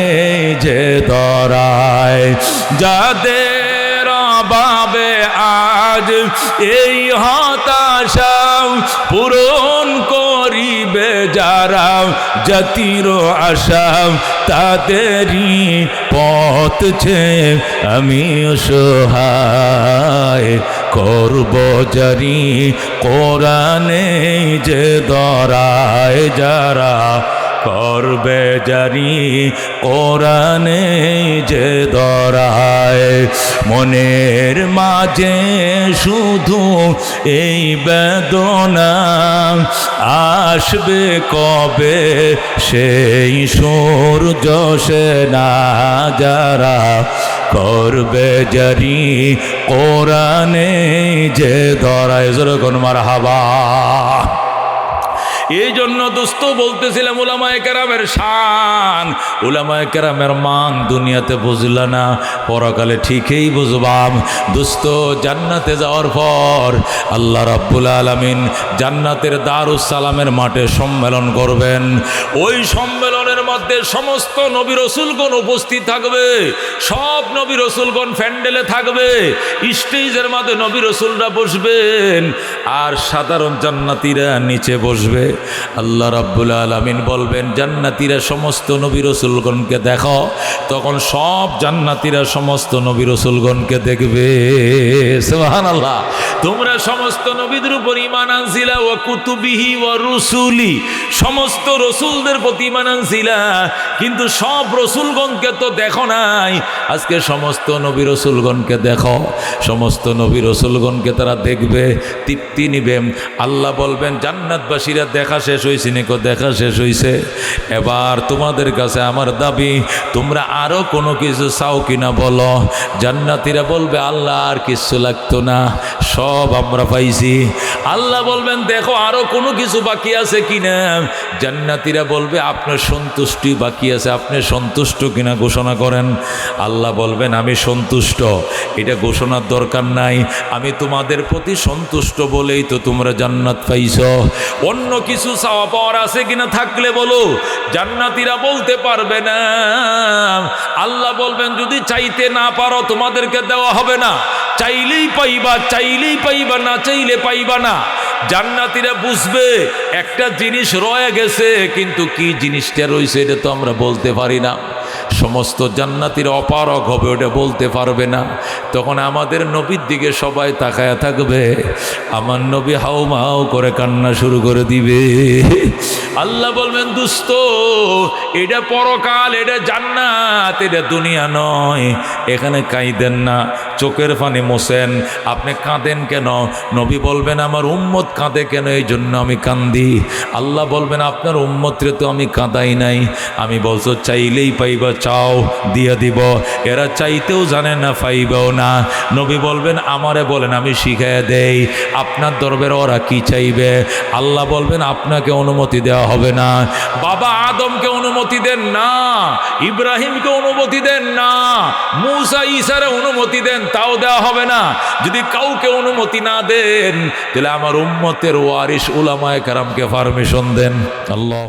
Speaker 1: যে ধরায়, যাদের বাবে আজ এই হতাশা পূরণ করিবে যারা জাতির আশা, তাদেরই পথ ছে আমি অসহায়, করব জারি কোরআনে যে ধরায়, যারা করবে জারি কোরআনে যে ধরায়। মনের মাঝে শুধু এই বেদনা, আসবে কবে সেই সূর্য সেনা, যারা করবে জারি কোরআনে যে ধরায়। যেরকম মারহাবা। এই জন্য দোস্ত বলতেছিলাম উলামায়ে কেরামের শান, উলামায়ে কেরামের মান দুনিয়াতে বুঝলা না, পরকালে ঠিকই বুঝবাম। দোস্ত জান্নাতে যাওয়ার পর আল্লাহ রাব্বুল আলামিন জান্নাতের দারুস সালামের মাঠে সম্মেলন করবেন। ওই সম্মেলনের মধ্যে সমস্ত নবী রসুলগণ উপস্থিত থাকবে, সব নবী রসুলগণ প্যান্ডেলে থাকবে, স্টেজের মধ্যে নবী রসুলরা বসবেন আর সাধারণ জান্নাতীরা নিচে বসবে। আল্লাহ রাব্বুল আলামিন বলবেন জান্নাতীরা সমস্ত নবী রাসূলগণকে দেখো, তখন সব জান্নাতীরা সমস্ত নবী রাসূলগণকে দেখবে। সুবহানাল্লাহ। তোমরা সমস্ত নবীদের উপর ঈমান আনছিলা, ওয়া কুতুবিহি ওয়া রুসুলি, সমস্ত রসুলদের প্রতি ঈমান আনছিলা, কিন্তু সব রসুলগণকে তো দেখো নাই। আজকে সমস্ত নবী রাসূলগণকে দেখো, সমস্ত নবী রাসূলগণকে তারা দেখবে। তৃপ্তি নিবে। আল্লাহ বলবেন জান্নাতবাসীরা দেখা শেষ হয়েছে নিকো, দেখা শেষ হয়েছে, এবার তোমাদের কাছে আমার দাবি তোমরা আরো কোনো কিছু চাও কিনা বলো। জান্নাতীরা বলবে আল্লাহ আর কিছু লাগতো না, সব আমরা পাইছি। আল্লাহ বলবেন দেখো আরো কোনো কিছু বাকি আছে কিনা। জান্নাতীরা বলবে আপনার সন্তুষ্টি বাকি আছে, আপনি সন্তুষ্ট কিনা ঘোষণা করেন। আল্লাহ বলবেন আমি সন্তুষ্ট, এটা ঘোষণার দরকার নাই, আমি তোমাদের প্রতি সন্তুষ্ট বলেই তো তোমরা জান্নাত পাইছ। অন্য কিছু চাওয়া পাওয়ার আছে কিনা থাকলে বলো। জান্নাতীরা বলতে পারবে না। আল্লাহ বলবেন যদি চাইতে না পারো তোমাদেরকে দেওয়া হবে না, চাইলেই পাইবা, চাইলেই পাইবা, না চাইলে পাইবা না। জান্নাতীরা বুঝবে একটা জিনিস রয়ে গেছে, কিন্তু কি জিনিসটা রয়েছে এটা তো আমরা বলতে পারি না। সমস্ত জান্নাতীরা অপারগ হবে, ওটা বলতে পারবে না। তখন আমাদের নবীর দিকে সবাই তাকায়া থাকবে, আমার নবী হাউ মাউ করে কান্না শুরু করে দিবে। আল্লাহ বলবেন দুস্ত এটা পরকাল, এটা জান্নাত, এটা দুনিয়া নয়, এখানে কাঁদেন না, চোখের পানি মোছেন। আপনি কাঁদেন কেন? নবী বলবেন আমার উম্মত কাঁদে কেন, এই জন্য আমি কান্দি। আল্লাহ বলবেন আপনার উম্মতরে তো আমি কাঁদাই নাই, আমি বলছো চাইলেই পাইবা, চাও দিয়া দিব। এরা চাইতেও জানে না, পাইবেও না। নবী বলবেন আমারে বলেন আমি শিখাইয়া দেই আপনার দরবারে ওরা কি চাইবে। আল্লাহ বলবেন আপনাকে অনুমতি দেওয়া হবে না। বাবা আদমকে অনুমতি দেন না, ইব্রাহিমকে অনুমতি দেন না, মূসা ঈসারে অনুমতি দেন, তাও দেওয়া হবে না। যদি কাউকে অনুমতি না দেন তাহলে আমার উম্মতের ওয়ারিস উলামায়ে কেরামকে পারমিশন দেন। আল্লাহ